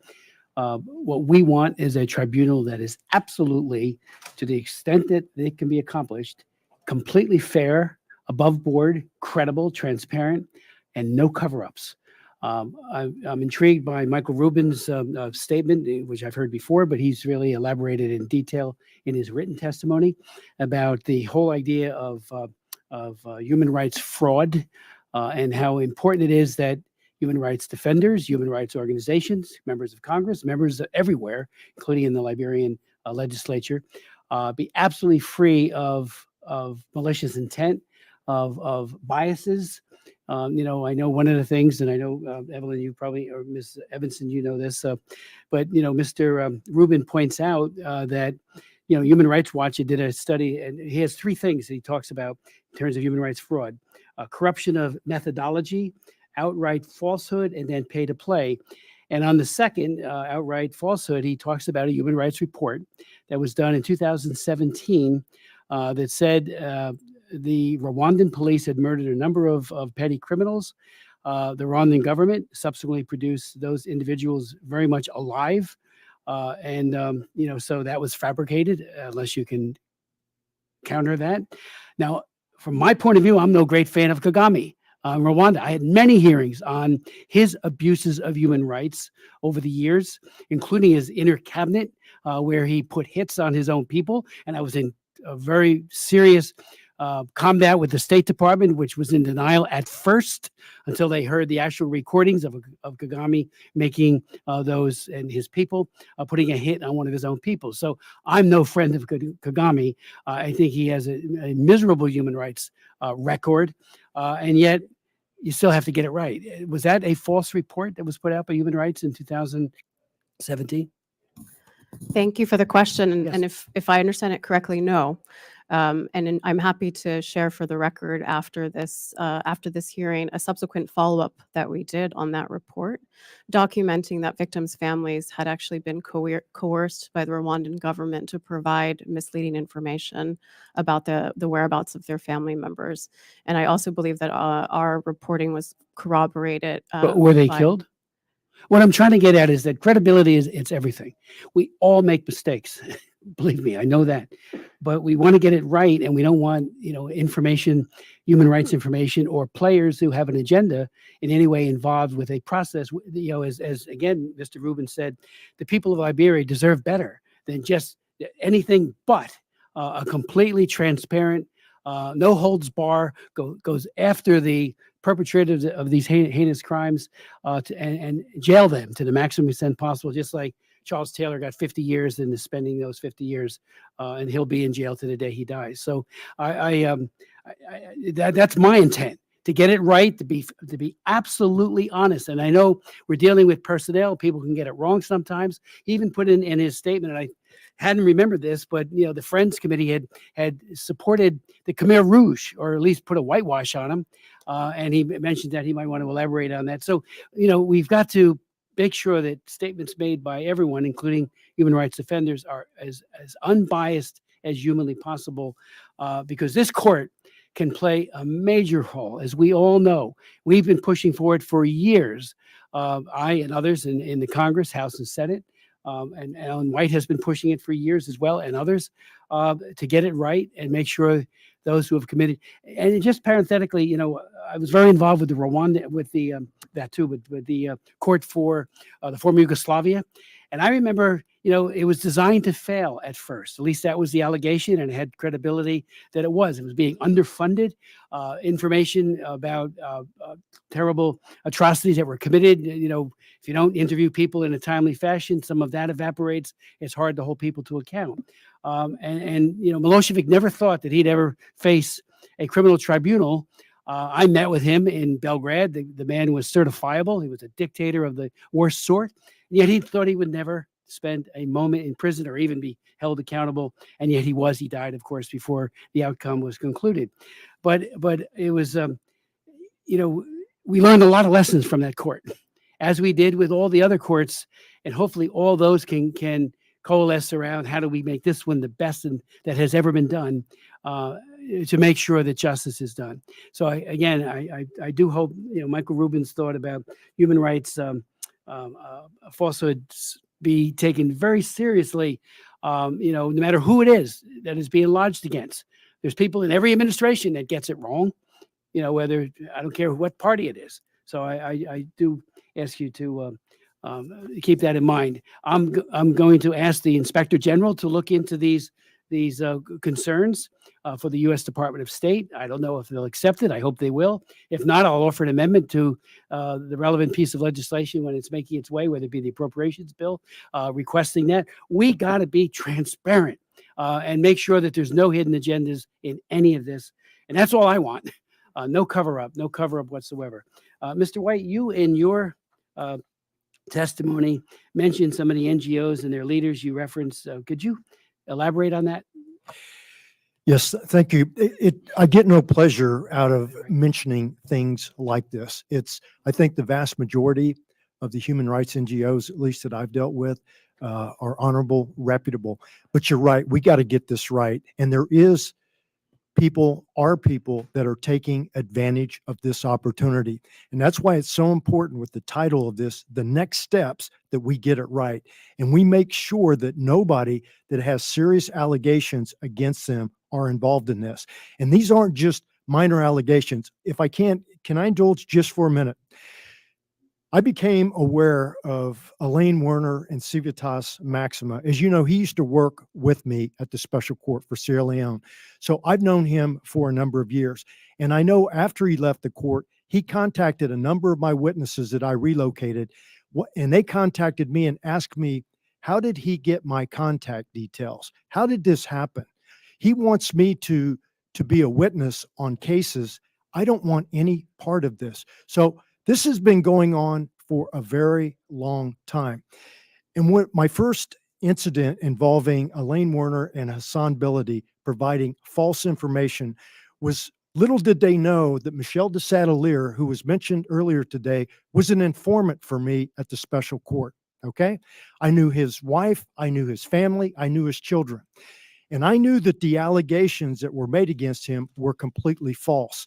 What we want is a tribunal that is absolutely, to the extent that it can be accomplished, completely fair, above board, credible, transparent, and no cover-ups. I'm intrigued by Michael Rubin's statement, which I've heard before, but he's really elaborated in detail in his written testimony about the whole idea of human rights fraud and how important it is that human rights defenders, human rights organizations, members of Congress, members everywhere, including in the Liberian legislature, be absolutely free of malicious intent, of biases. I know one of the things, and I know Evelyn, you probably, or Ms. Evanson, you know this, but Mr. Rubin points out that Human Rights Watch did a study, and he has three things he talks about in terms of human rights fraud: corruption of methodology, outright falsehood, and then pay to play. And on the second, outright falsehood, he talks about a human rights report that was done in 2017 that said the Rwandan police had murdered a number of petty criminals. The Rwandan government subsequently produced those individuals very much alive. So that was fabricated, unless you can counter that. Now, from my point of view, I'm no great fan of Kagame. Rwanda. I had many hearings on his abuses of human rights over the years, including his inner cabinet, where he put hits on his own people. And I was in a very serious combat with the State Department, which was in denial at first until they heard the actual recordings of Kagame making those and his people putting a hit on one of his own people. So I'm no friend of Kagame. I think he has a miserable human rights record, and yet you still have to get it right. Was that a false report that was put out by Human Rights in 2017? Thank you for the question. Yes. And if I understand it correctly, no. I'm happy to share for the record after this hearing a subsequent follow-up that we did on that report, documenting that victims' families had actually been coerced by the Rwandan government to provide misleading information about the whereabouts of their family members. And I also believe that our reporting was corroborated. But were they killed? What I'm trying to get at is that credibility it's everything. We all make mistakes. Believe me, I know that. But we want to get it right, and we don't want, information, human rights information, or players who have an agenda in any way involved with a process. As again, Mr. Rubin said, the people of Liberia deserve better than just anything but a completely transparent, no holds bar, goes after the perpetrators of these heinous crimes and jail them to the maximum extent possible, just like Charles Taylor got 50 years and is spending those 50 years, and he'll be in jail to the day he dies. So that's my intent, to get it right, to be absolutely honest. And I know we're dealing with personnel; people can get it wrong sometimes. He even put in his statement, and I hadn't remembered this, but the Friends Committee had supported the Khmer Rouge, or at least put a whitewash on them. And he mentioned that he might want to elaborate on that. So we've got to make sure that statements made by everyone, including human rights defenders, are as unbiased as humanly possible, because this court can play a major role. As we all know, we've been pushing for it for years. I and others in the Congress, House and Senate, and Ellen White has been pushing it for years as well, and others, to get it right and make sure those who have committed. And just parenthetically, I was very involved with the Rwanda, with the with the court for the former Yugoslavia, and I remember, it was designed to fail at first. At least that was the allegation, and it had credibility that it was. It was being underfunded. Information about terrible atrocities that were committed. If you don't interview people in a timely fashion, some of that evaporates. It's hard to hold people to account. And Milosevic never thought that he'd ever face a criminal tribunal. I met with him in Belgrade. The man was certifiable. He was a dictator of the worst sort. And yet he thought he would never spend a moment in prison or even be held accountable. And yet he was. He died, of course, before the outcome was concluded. But it was, we learned a lot of lessons from that court, as we did with all the other courts. And hopefully all those can coalesce around how do we make this one the best that has ever been done, to make sure that justice is done. So I do hope Michael Rubin's thought about human rights falsehoods be taken very seriously. No matter who it is that is being lodged against. There's people in every administration that gets it wrong. Whether, I don't care what party it is. So I do ask you to keep that in mind. I'm going to ask the Inspector General to look into these concerns for the U.S. Department of State. I don't know if they'll accept it. I hope they will. If not, I'll offer an amendment to the relevant piece of legislation when it's making its way, whether it be the appropriations bill, requesting that. We got to be transparent and make sure that there's no hidden agendas in any of this. And that's all I want. No cover up whatsoever. Mr. White, you in your testimony mentioned some of the NGOs and their leaders you referenced. Could you elaborate on that? Yes, thank you. I get no pleasure out of mentioning things like this. I think the vast majority of the human rights NGOs, at least that I've dealt with, are honorable, reputable. But you're right, we got to get this right. And there is people that are taking advantage of this opportunity. And that's why it's so important with the title of this, the next steps, that we get it right. And we make sure that nobody that has serious allegations against them are involved in this. And these aren't just minor allegations. If I can I indulge just for a minute? I became aware of Elaine Werner and Civitas Maxima. As you know, he used to work with me at the Special Court for Sierra Leone. So I've known him for a number of years. And I know after he left the court, he contacted a number of my witnesses that I relocated, and they contacted me and asked me, how did he get my contact details? How did this happen? He wants me to be a witness on cases. I don't want any part of this. So this has been going on for a very long time. And when my first incident involving Elaine Werner and Hassan Biladi providing false information was, little did they know that Michel de Satelier, who was mentioned earlier today, was an informant for me at the special court. Okay. I knew his wife, I knew his family, I knew his children. And I knew that the allegations that were made against him were completely false.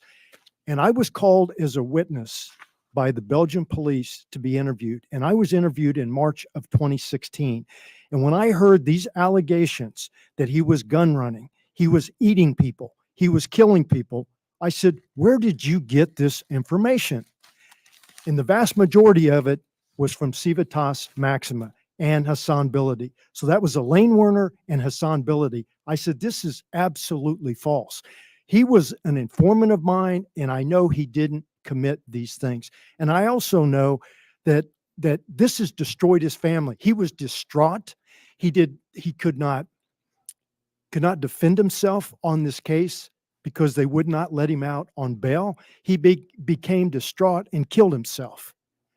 And I was called as a witness by the Belgian police to be interviewed. And I was interviewed in March of 2016. And when I heard these allegations that he was gun running, he was eating people, he was killing people, I said, where did you get this information? And the vast majority of it was from Civitas Maxima and Hassan Biladi. So that was Elaine Werner and Hassan Biladi. I said, this is absolutely false. He was an informant of mine, and I know he didn't commit these things. And I also know that this has destroyed his family. He was distraught. He could not defend himself on this case because they would not let him out on bail. He became distraught and killed himself,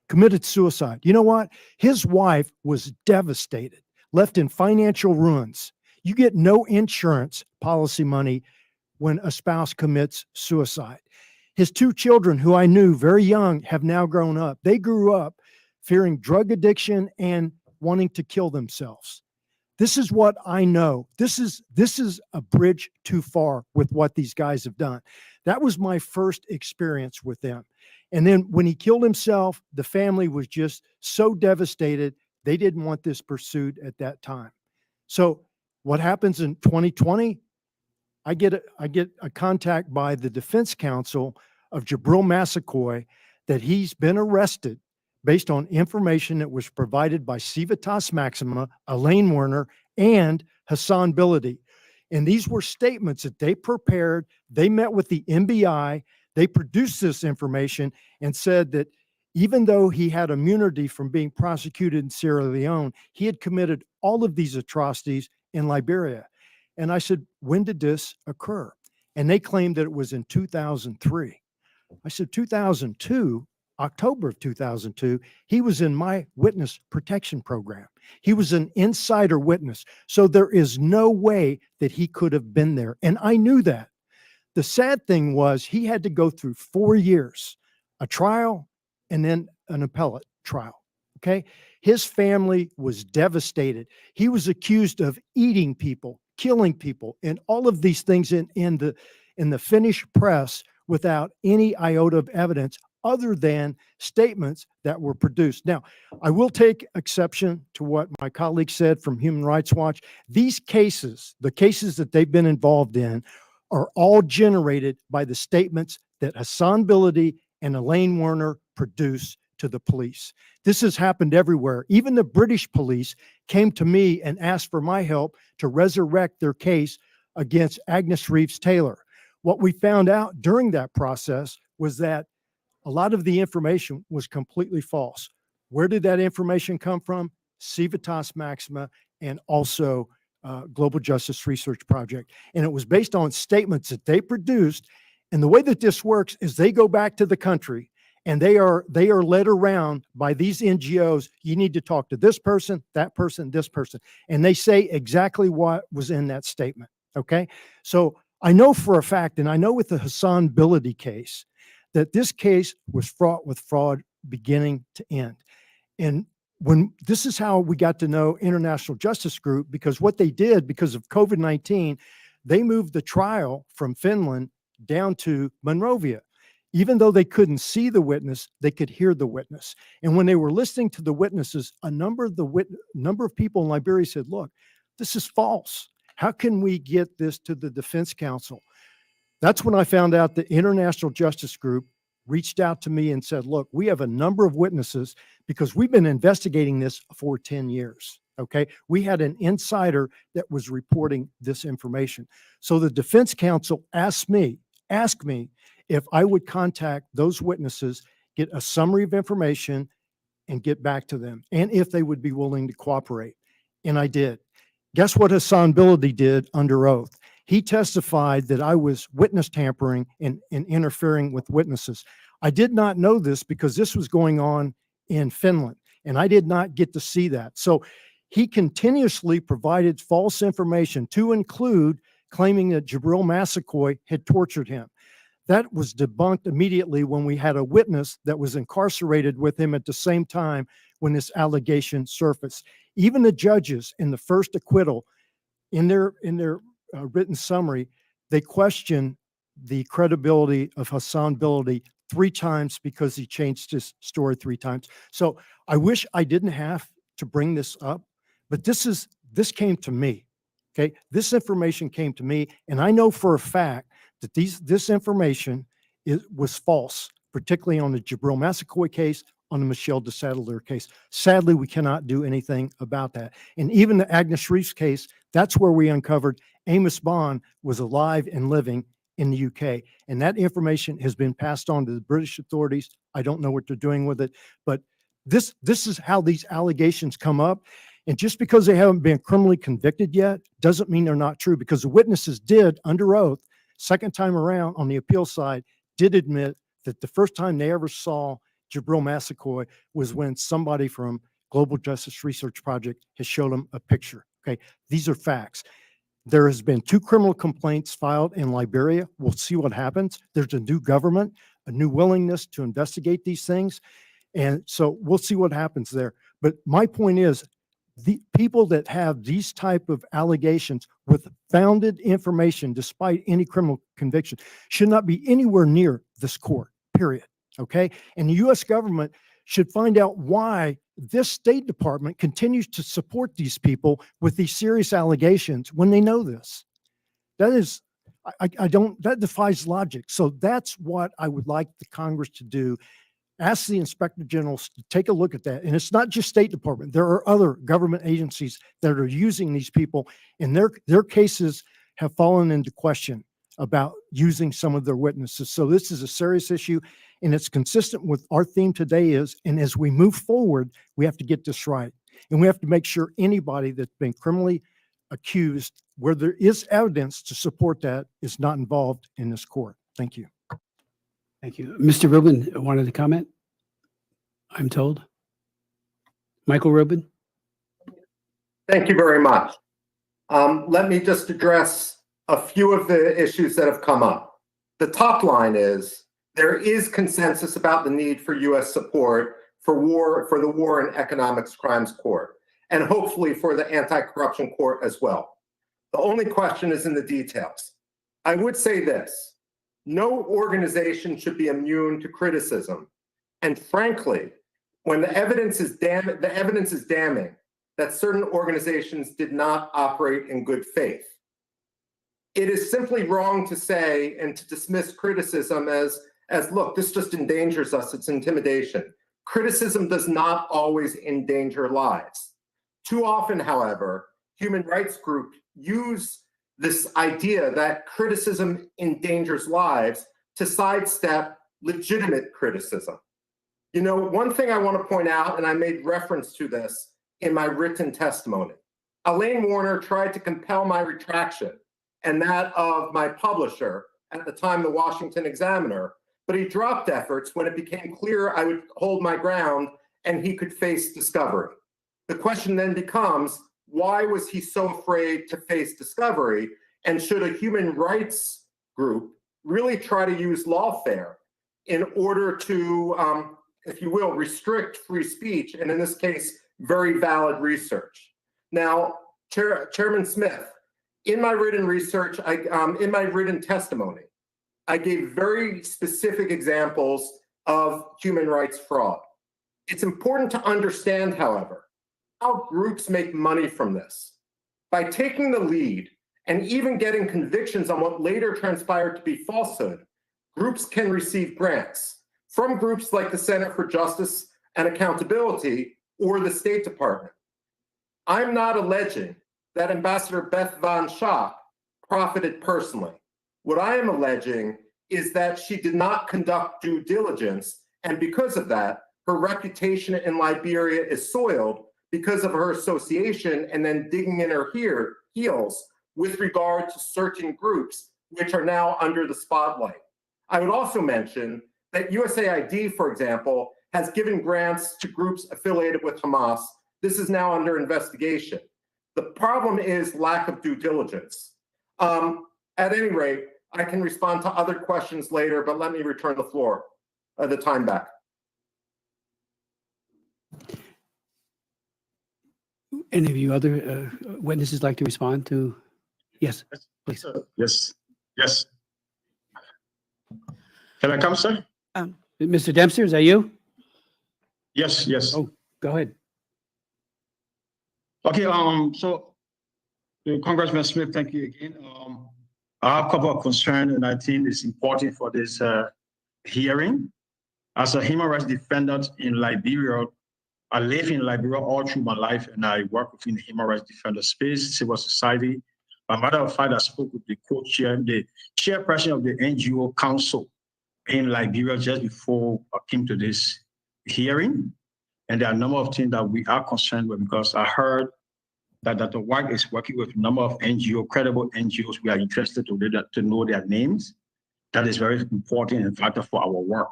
committed suicide. You know what? His wife was devastated, left in financial ruins. You get no insurance policy money when a spouse commits suicide. His two children, who I knew very young, have now grown up. They grew up fearing drug addiction and wanting to kill themselves. This is what I know. This is a bridge too far with what these guys have done. That was my first experience with them. And then when he killed himself, the family was just so devastated. They didn't want this pursued at that time. So what happens in 2020? I get a contact by the defense counsel of Jabril Massaquoi that he's been arrested based on information that was provided by Civitas Maxima, Elaine Werner, and Hassan Biladi. And these were statements that they prepared. They met with the NBI. They produced this information and said that even though he had immunity from being prosecuted in Sierra Leone, he had committed all of these atrocities in Liberia. And I said, when did this occur? And they claimed that it was in 2003. I said, 2002, October of 2002, he was in my witness protection program. He was an insider witness. So there is no way that he could have been there. And I knew that. The sad thing was he had to go through 4 years, a trial and then an appellate trial. Okay. His family was devastated. He was accused of eating people, killing people, and all of these things in the Finnish press without any iota of evidence other than statements that were produced. Now, I will take exception to what my colleague said from Human Rights Watch. These cases, the cases that they've been involved in, are all generated by the statements that Hassan Biladi and Elaine Werner produce to the police. This has happened everywhere. Even the British police came to me and asked for my help to resurrect their case against Agnes Reeves Taylor. What we found out during that process was that a lot of the information was completely false. Where did that information come from? Civitas Maxima and also Global Justice Research Project. And it was based on statements that they produced. And the way that this works is they go back to the country and they are led around by these NGOs. You need to talk to this person, this person. And they say exactly what was in that statement. Okay. So I know for a fact, and I know with the Hassan Biladi case, that this case was fraught with fraud beginning to end. And when this is how we got to know International Justice Group, because what they did because of COVID-19, they moved the trial from Finland down to Monrovia. Even though they couldn't see the witness, they could hear the witness. And when they were listening to the witnesses, a number of people in Liberia said, look, this is false. How can we get this to the defense counsel? That's when I found out the International Justice Group reached out to me and said, look, we have a number of witnesses because we've been investigating this for 10 years. Okay. We had an insider that was reporting this information. So the defense counsel asked me if I would contact those witnesses, get a summary of information and get back to them, and if they would be willing to cooperate. And I did. Guess what Hassan Biladi did under oath? He testified that I was witness tampering and interfering with witnesses. I did not know this because this was going on in Finland, and I did not get to see that. So he continuously provided false information, to include claiming that Jabril Massaquoi had tortured him. That was debunked immediately when we had a witness that was incarcerated with him at the same time when this allegation surfaced. Even the judges in the first acquittal, in their written summary, they questioned the credibility of Hassan Biladi 3 times because he changed his story 3 times. So I wish I didn't have to bring this up, but this came to me. Okay, this information came to me, and I know for a fact that this information was false, particularly on the Jabril Massaquoi case, on the Michelle de Sadler case. Sadly, we cannot do anything about that. And even the Agnes Reeves case, that's where we uncovered Amos Bond was alive and living in the UK. And that information has been passed on to the British authorities. I don't know what they're doing with it, but this is how these allegations come up. And just because they haven't been criminally convicted yet doesn't mean they're not true, because the witnesses did, under oath, second time around on the appeal side, did admit that the first time they ever saw Jabril Massaquoi was when somebody from Global Justice Research Project has showed them a picture. Okay, these are facts. There has been 2 criminal complaints filed in Liberia. We'll see what happens. There's a new government, a new willingness to investigate these things. And so we'll see what happens there. But my point is, the people that have these type of allegations with founded information, despite any criminal conviction, should not be anywhere near this court, period. Okay. And the U.S. government should find out why this State Department continues to support these people with these serious allegations when they know this. That is, that defies logic. So that's what I would like the Congress to do. Ask the Inspector General to take a look at that. And it's not just State Department. There are other government agencies that are using these people, and their cases have fallen into question about using some of their witnesses. So this is a serious issue, and it's consistent with our theme today is, and as we move forward, we have to get this right. And we have to make sure anybody that's been criminally accused, where there is evidence to support that, is not involved in this court. Thank you. Thank you. Mr. Rubin wanted to comment, I'm told. Michael Rubin. Thank you very much. Let me just address a few of the issues that have come up. The top line is there is consensus about the need for U.S. support for the War and Economics Crimes Court, and hopefully for the Anti-Corruption Court as well. The only question is in the details. I would say this: no organization should be immune to criticism. And frankly, when the evidence is damning that certain organizations did not operate in good faith. It is simply wrong to say and to dismiss criticism as look, this just endangers us, it's intimidation. Criticism does not always endanger lives. Too often, however, human rights groups use this idea that criticism endangers lives to sidestep legitimate criticism. You know, one thing I want to point out, and I made reference to this in my written testimony, Elaine Warner tried to compel my retraction and that of my publisher, at the time the Washington Examiner, but he dropped efforts when it became clear I would hold my ground and he could face discovery. The question then becomes, why was he so afraid to face discovery? And should a human rights group really try to use lawfare in order to, if you will, restrict free speech, and in this case, very valid research? Now, Chairman Smith, in my written research, in my written testimony, I gave very specific examples of human rights fraud. It's important to understand, however, how groups make money from this. By taking the lead and even getting convictions on what later transpired to be falsehood, groups can receive grants from groups like the Center for Justice and Accountability or the State Department. I'm not alleging that Ambassador Beth Van Schaak profited personally. What I am alleging is that she did not conduct due diligence, and because of that, her reputation in Liberia is soiled because of her association and then digging in her heels with regard to certain groups which are now under the spotlight. I would also mention that USAID, for example, has given grants to groups affiliated with Hamas. This is now under investigation. The problem is lack of due diligence. At any rate, I can respond to other questions later, but let me return the time back. Any of you other witnesses like to respond to? Yes, please. Yes. Can I come, sir? Mr. Dempster, is that you? Yes. Oh, go ahead. Okay, so Congressman Smith, thank you again. I have a couple of concerns, and I think it's important for this hearing. As a human rights defendant in Liberia, I live in Liberia all through my life, and I work within the human rights defender space, civil society. As a matter of fact, I spoke with the co-chair, the chairperson of the NGO Council in Liberia just before I came to this hearing. And there are a number of things that we are concerned with, because I heard that Dr. Wang is working with a number of NGOs, credible NGOs. We are interested to know their names. That is very important and factor for our work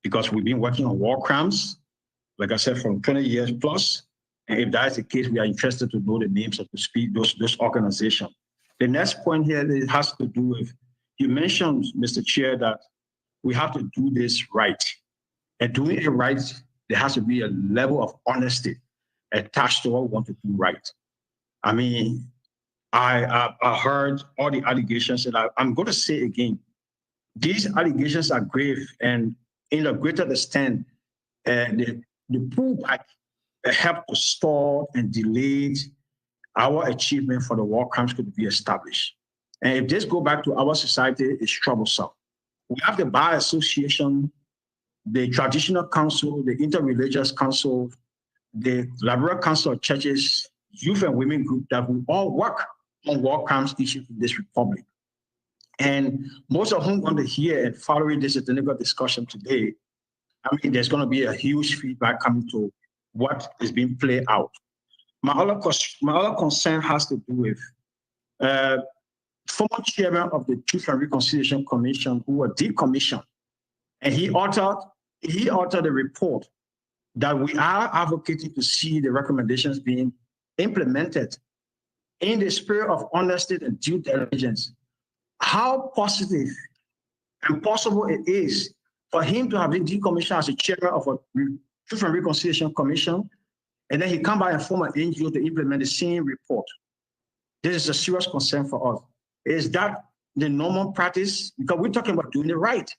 because we've been working on war crimes, like I said, from 20 years plus. And if that is the case, we are interested to know the names of those organizations. The next point here it has to do with, you mentioned, Mr. Chair, that we have to do this right. And doing it right, there has to be a level of honesty attached to what we want to do right. I mean, I heard all the allegations, and I'm going to say again, these allegations are grave, and in a greater extent, the pullback helped to stall and delayed our achievement for the war crimes could be established. And if this go back to our society, it's troublesome. We have the Bar Association, the Traditional Council, the Interreligious Council, the Liberia Council of Churches, Youth and Women Group that we all work on war crimes issues in this republic. And most of whom want to hear and following this technical discussion today, I mean, there's going to be a huge feedback coming to what is being played out. My other concern has to do with former chairman of the Truth and Reconciliation Commission who was decommissioned, and he authored a report that we are advocating to see the recommendations being implemented in the spirit of honesty and due diligence. How positive and possible it is for him to have been decommissioned as a chairman of a Truth and Reconciliation Commission, and then he come by and form an NGO to implement the same report. This is a serious concern for us. Is that the normal practice? Because we're talking about doing it right.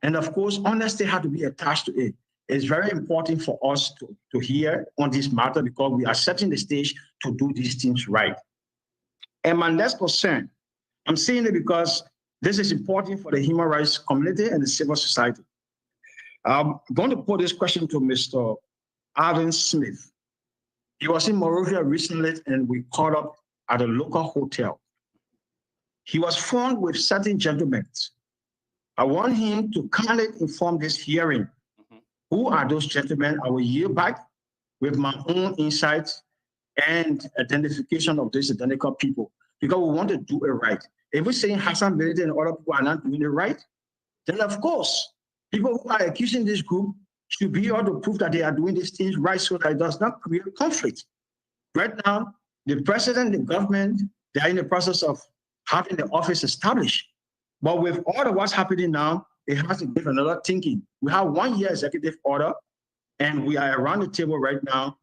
And of course, honesty has to be attached to it. It's very important for us to hear on this matter because we are setting the stage to do these things right. And my next concern, I'm saying it because this is important for the human rights community and the civil society. I'm going to put this question to Mr. Adam Smith. He was in Monrovia recently and we caught up at a local hotel. He was found with certain gentlemen. I want him to kindly inform this hearing. Who are those gentlemen? I will yield back with my own insights and identification of these identical people because we want to do it right. If we're saying Hassan Benedict and other people are not doing it right, then of course, people who are accusing this group should be able to prove that they are doing these things right so that it does not create conflict. Right now, the president, the government, they are in the process of having the office established. But with all of what's happening now, it has to give another thinking. We have 1 year executive order, and we are around the table right now,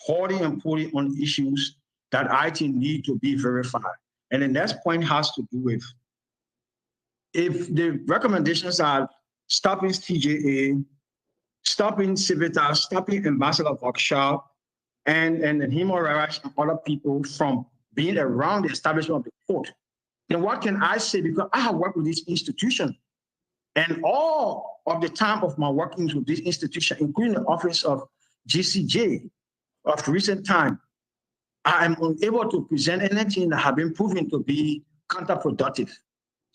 holding and pulling on issues that I think need to be verified. And the next point has to do with, if the recommendations are stopping TJA, stopping Civitas, stopping Ambassador Workshop, and Human Rights and other people from being around the establishment of the court, then what can I say? Because I have worked with this institution. And all of the time of my workings with this institution, including the office of GCJ of recent time, I am unable to present anything that have been proven to be counterproductive.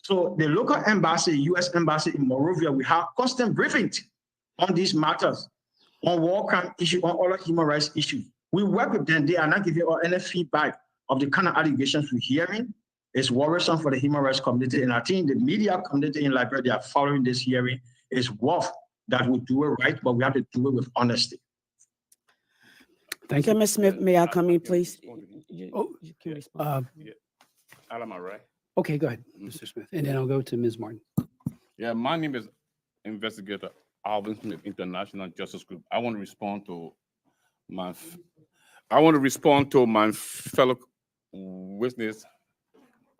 So the local embassy, U.S. embassy in Monrovia, we have constant briefings on these matters, on war crime issues, on other human rights issues. We work with them. They are not giving us any feedback of the kind of allegations we're hearing. It's worrisome for the human rights community. And I think the media community in Liberia, they are following this hearing. It's worth that we do it right, but we have to do it with honesty. Thank you. Ms. Smith, may I come in, please? Alam, right? Okay, go ahead, Mr. Smith, and then I'll go to Ms. Martin. Yeah, my name is Investigator Alvin Smith, International Justice Group. I want to respond to my fellow witness,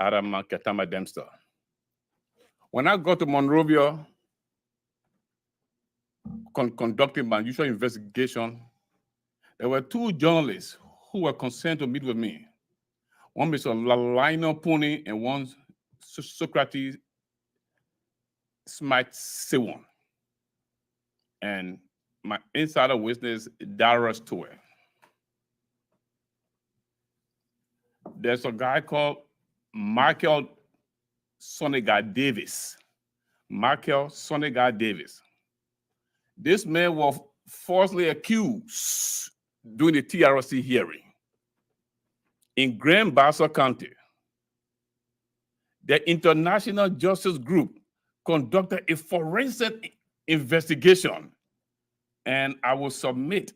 Adam Katama Dempster. When I got to Monrovia, conducting my usual investigation, there were two journalists who were concerned to meet with me. One Mr. Lionel Pony and one Socrates Smith Sewon. And my insider witness, Dara Stewart. There's a guy called Michael Sonnegar Davis. Michael Sonnegar Davis. This man was falsely accused during the TRC hearing. in Grand Bassa County, the International Justice Group conducted a forensic investigation, and I will submit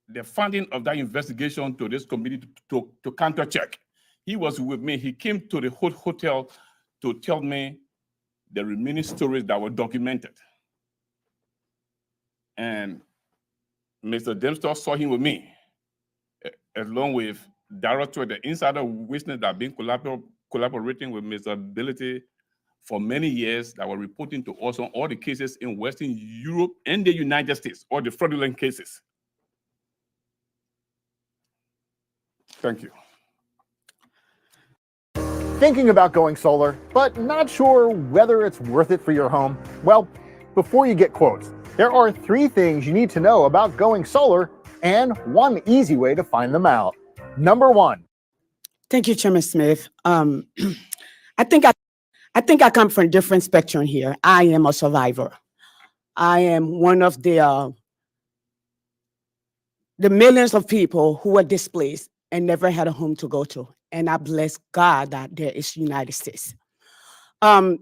the funding of that investigation to this committee to counter-check. He was with me. He came to the hotel to tell me the remaining stories that were documented. And Mr. Dempster saw him with me, along with Director, the insider witness that have been collaborating with Mr. Ability for many years, that were reporting to us on all the cases in Western Europe and the United States, all the fraudulent cases. Thank you. Thinking about going solar, but not sure whether it's worth it for your home? Well, before you get quotes, there are 3 things you need to know about going solar and one easy way to find them out. Number 1. Thank you, Chairman Smith. I think I come from a different spectrum here. I am a survivor. I am one of the millions of people who were displaced and never had a home to go to. And I bless God that there is United States.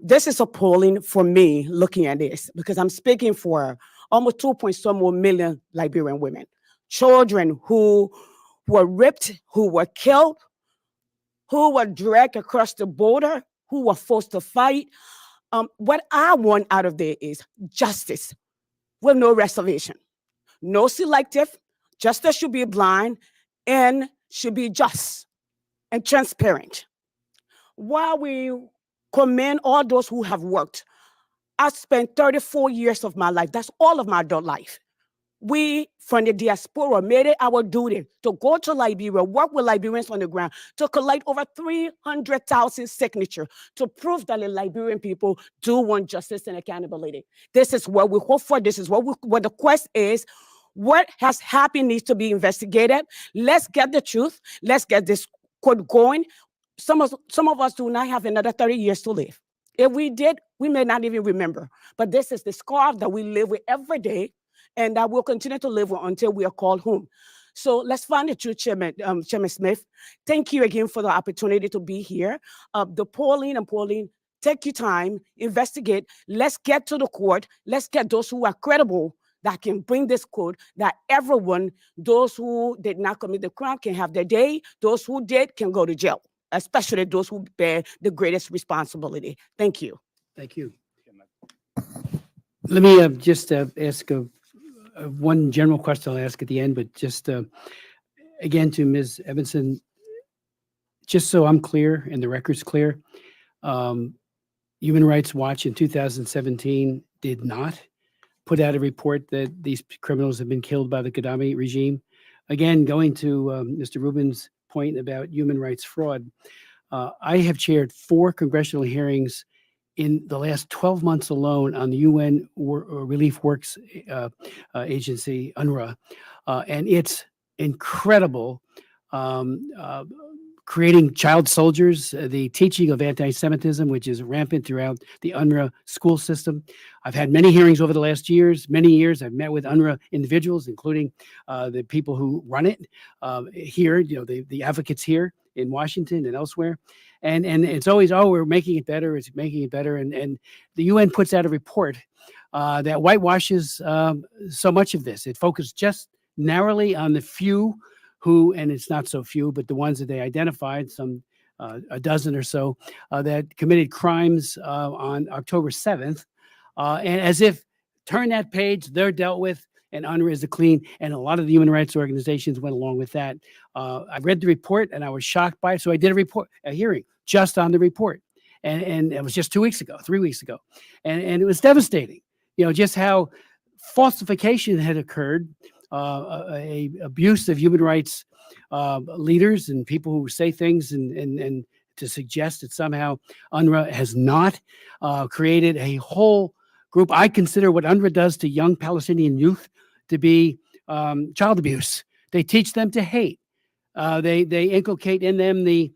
This is appalling for me looking at this, because I'm speaking for almost 2.some million Liberian women, children who were ripped, who were killed, who were dragged across the border, who were forced to fight. What I want out of there is justice with no reservation, no selective. Justice should be blind and should be just and transparent. While we commend all those who have worked, I spent 34 years of my life, that's all of my adult life. We from the diaspora made it our duty to go to Liberia, work with Liberians on the ground, to collect over 300,000 signatures to prove that the Liberian people do want justice and accountability. This is what we hope for. This is what the quest is. What has happened needs to be investigated. Let's get the truth. Let's get this court going. Some of us do not have another 30 years to live. If we did, we may not even remember. But this is the scar that we live with every day, and that we'll continue to live with until we are called home. So let's find the truth, Chairman Smith. Thank you again for the opportunity to be here. The polling, take your time, investigate. Let's get to the court. Let's get those who are credible that can bring this code, that everyone, those who did not commit the crime can have their day. Those who did can go to jail, especially those who bear the greatest responsibility. Thank you. Thank you. Let me just ask one general question I'll ask at the end, but just again to Ms. Evanson, just so I'm clear and the record's clear, Human Rights Watch in 2017 did not put out a report that these criminals have been killed by the Gaddafi regime. Again, going to Mr. Rubin's point about human rights fraud, I have chaired 4 congressional hearings in the last 12 months alone on the UN Relief Works Agency, UNRWA, and it's incredible. Creating child soldiers, the teaching of anti-Semitism, which is rampant throughout the UNRWA school system. I've had many hearings over the last many years. I've met with UNRWA individuals, including the people who run it here, the advocates here in Washington and elsewhere. And it's always, we're making it better. It's making it better. And the UN puts out a report that whitewashes so much of this. It focused just narrowly on the few who, and it's not so few, but the ones that they identified, some a dozen or so, that committed crimes on October 7th. And as if turn that page, they're dealt with, and UNRWA is clean. And a lot of the human rights organizations went along with that. I read the report and I was shocked by it. So I did a hearing just on the report. And it was just 3 weeks ago. And it was devastating, just how falsification had occurred, a abuse of human rights leaders and people who say things and to suggest that somehow UNRWA has not created a whole group. I consider what UNRWA does to young Palestinian youth to be child abuse. They teach them to hate. They inculcate in them the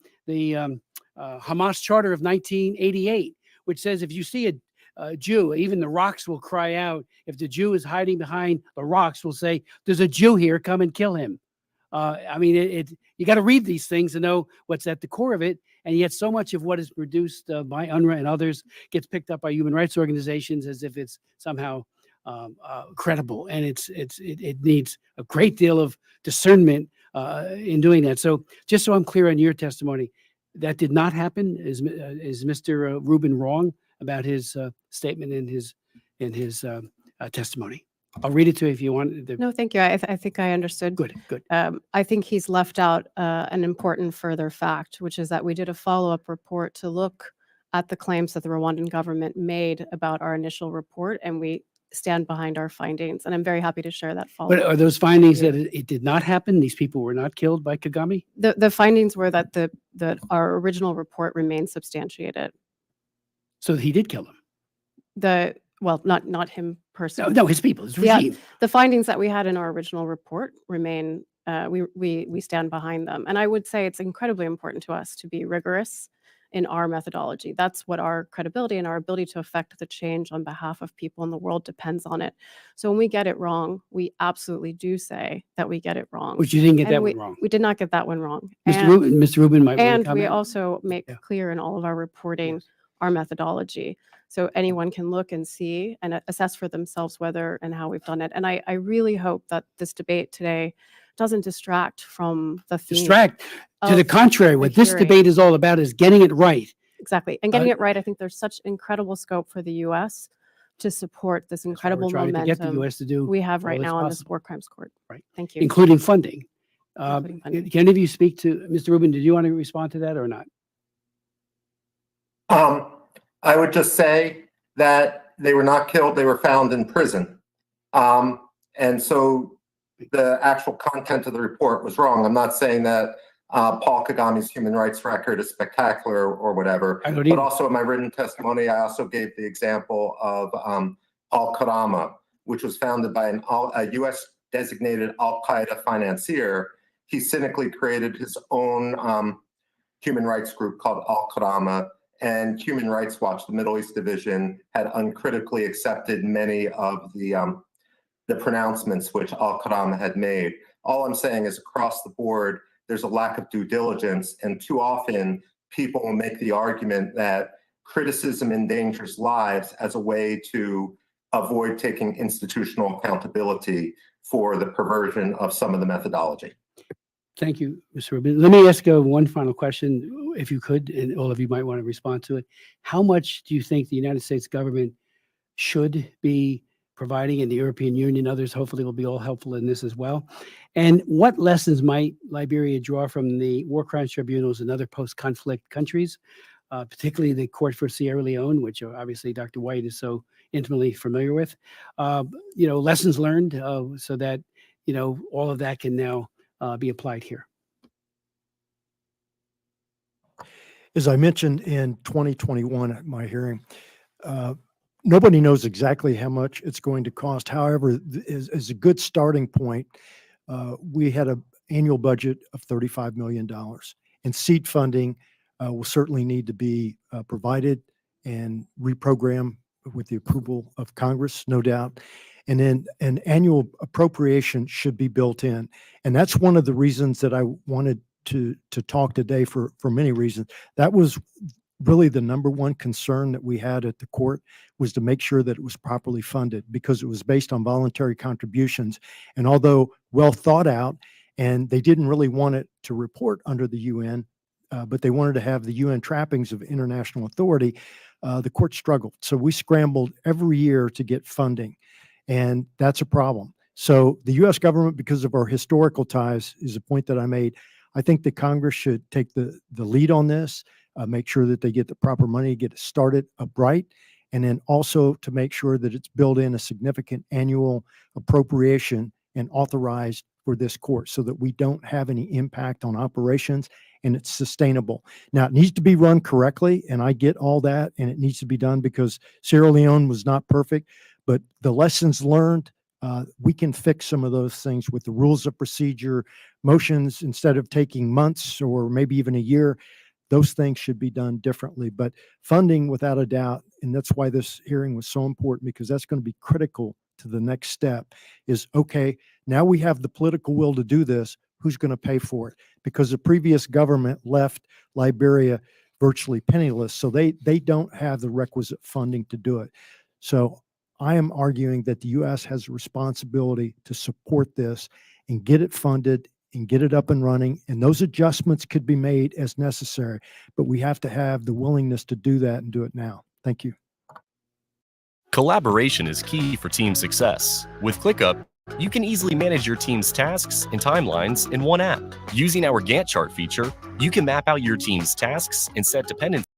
Hamas Charter of 1988, which says if you see a Jew, even the rocks will cry out. If the Jew is hiding behind the rocks, will say, "There's a Jew here, come and kill him." I mean, you got to read these things to know what's at the core of it. And yet so much of what is produced by UNRWA and others gets picked up by human rights organizations as if it's somehow credible. And it needs a great deal of discernment in doing that. So just so I'm clear on your testimony, that did not happen. Is Mr. Rubin wrong about his statement in his testimony? I'll read it to you if you want. No, thank you. I think I understood. Good, good. I think he's left out an important further fact, which is that we did a follow-up report to look at the claims that the Rwandan government made about our initial report, and we stand behind our findings. And I'm very happy to share that But follow-up. are those findings that it did not happen? These people were not killed by Kagame? The findings were that that our original report remains substantiated. So he did kill them? Well, not him personally. No, his people, his regime. The findings that we had in our original report remain, we stand behind them. And I would say it's incredibly important to us to be rigorous in our methodology. That's what our credibility and our ability to affect the change on behalf of people in the world depends on it. So when we get it wrong, we absolutely do say that we get it wrong. Which you didn't get And that we, one wrong. We did not get that one wrong. Mr. Rubin might want to And we comment. also make clear in all of our reporting our methodology. So anyone can look and see and assess for themselves whether and how we've done it. And I really hope that this debate today doesn't distract from the theme. Distract. To the contrary, what this debate is all about is getting it right. Exactly. And getting it right, I think there's such incredible scope for the U.S. to support this incredible trying to momentum get the US to do we have all right that's now on this possible. War Crimes Court. Right. Thank you. Including funding. Including funding. Can any of you speak to, Mr. Rubin, did you want to respond to that or not? I would just say that they were not killed, they were found in prison. And so the actual content of the report was wrong. I'm not saying that Paul Kagame's human rights record is spectacular or whatever, but also in my written testimony, I also gave the example of Al-Qarama, which was founded by a U.S. designated Al-Qaeda financier. He cynically created his own human rights group called Al-Qarama, and Human Rights Watch, the Middle East division, had uncritically accepted many of the pronouncements which Al-Qarama had made. All I'm saying is across the board, there's a lack of due diligence, and too often people will make the argument that criticism endangers lives as a way to avoid taking institutional accountability for the perversion of some of the methodology. Thank you, Mr. Rubin. Let me ask one final question, if you could, and all of you might want to respond to it. How much do you think the United States government should be providing, and the European Union, others hopefully will be all helpful in this as well? And what lessons might Liberia draw from the war crimes tribunals in other post-conflict countries, particularly the Court for Sierra Leone, which obviously Dr. White is so intimately familiar with? Lessons learned so that, all of that can now be applied here. As I mentioned in 2021 at my hearing, nobody knows exactly how much it's going to cost. However, as a good starting point, we had an annual budget of $35 million, and seed funding will certainly need to be provided and reprogrammed with the approval of Congress, no doubt. And then an annual appropriation should be built in. And that's one of the reasons that I wanted to talk today for many reasons. That was really the number one concern that we had at the court, was to make sure that it was properly funded, because it was based on voluntary contributions. And although well thought out, and they didn't really want it to report under the UN, but they wanted to have the UN trappings of international authority, the court struggled. So we scrambled every year to get funding. And that's a problem. So the U.S. government, because of our historical ties, is a point that I made. I think that Congress should take the lead on this, make sure that they get the proper money, get it started upright, and then also to make sure that it's built in a significant annual appropriation and authorized for this court, so that we don't have any impact on operations and it's sustainable. Now, it needs to be run correctly, and I get all that, and it needs to be done because Sierra Leone was not perfect. But the lessons learned, we can fix some of those things with the rules of procedure, motions, instead of taking months or maybe even a year. Those things should be done differently. But funding, without a doubt, and that's why this hearing was so important, because that's going to be critical to the next step, is, okay, now we have the political will to do this. who's going to pay for it? Because the previous government left Liberia virtually penniless, so they don't have the requisite funding to do it. So I am arguing that the U.S. has a responsibility to support this and get it funded and get it up and running. And those adjustments could be made as necessary, but we have to have the willingness to do that and do it now. Thank you. Collaboration is key for team success. With ClickUp, you can easily manage your team's tasks and timelines in one app. Using our Gantt chart feature, you can map out your team's tasks and set dependencies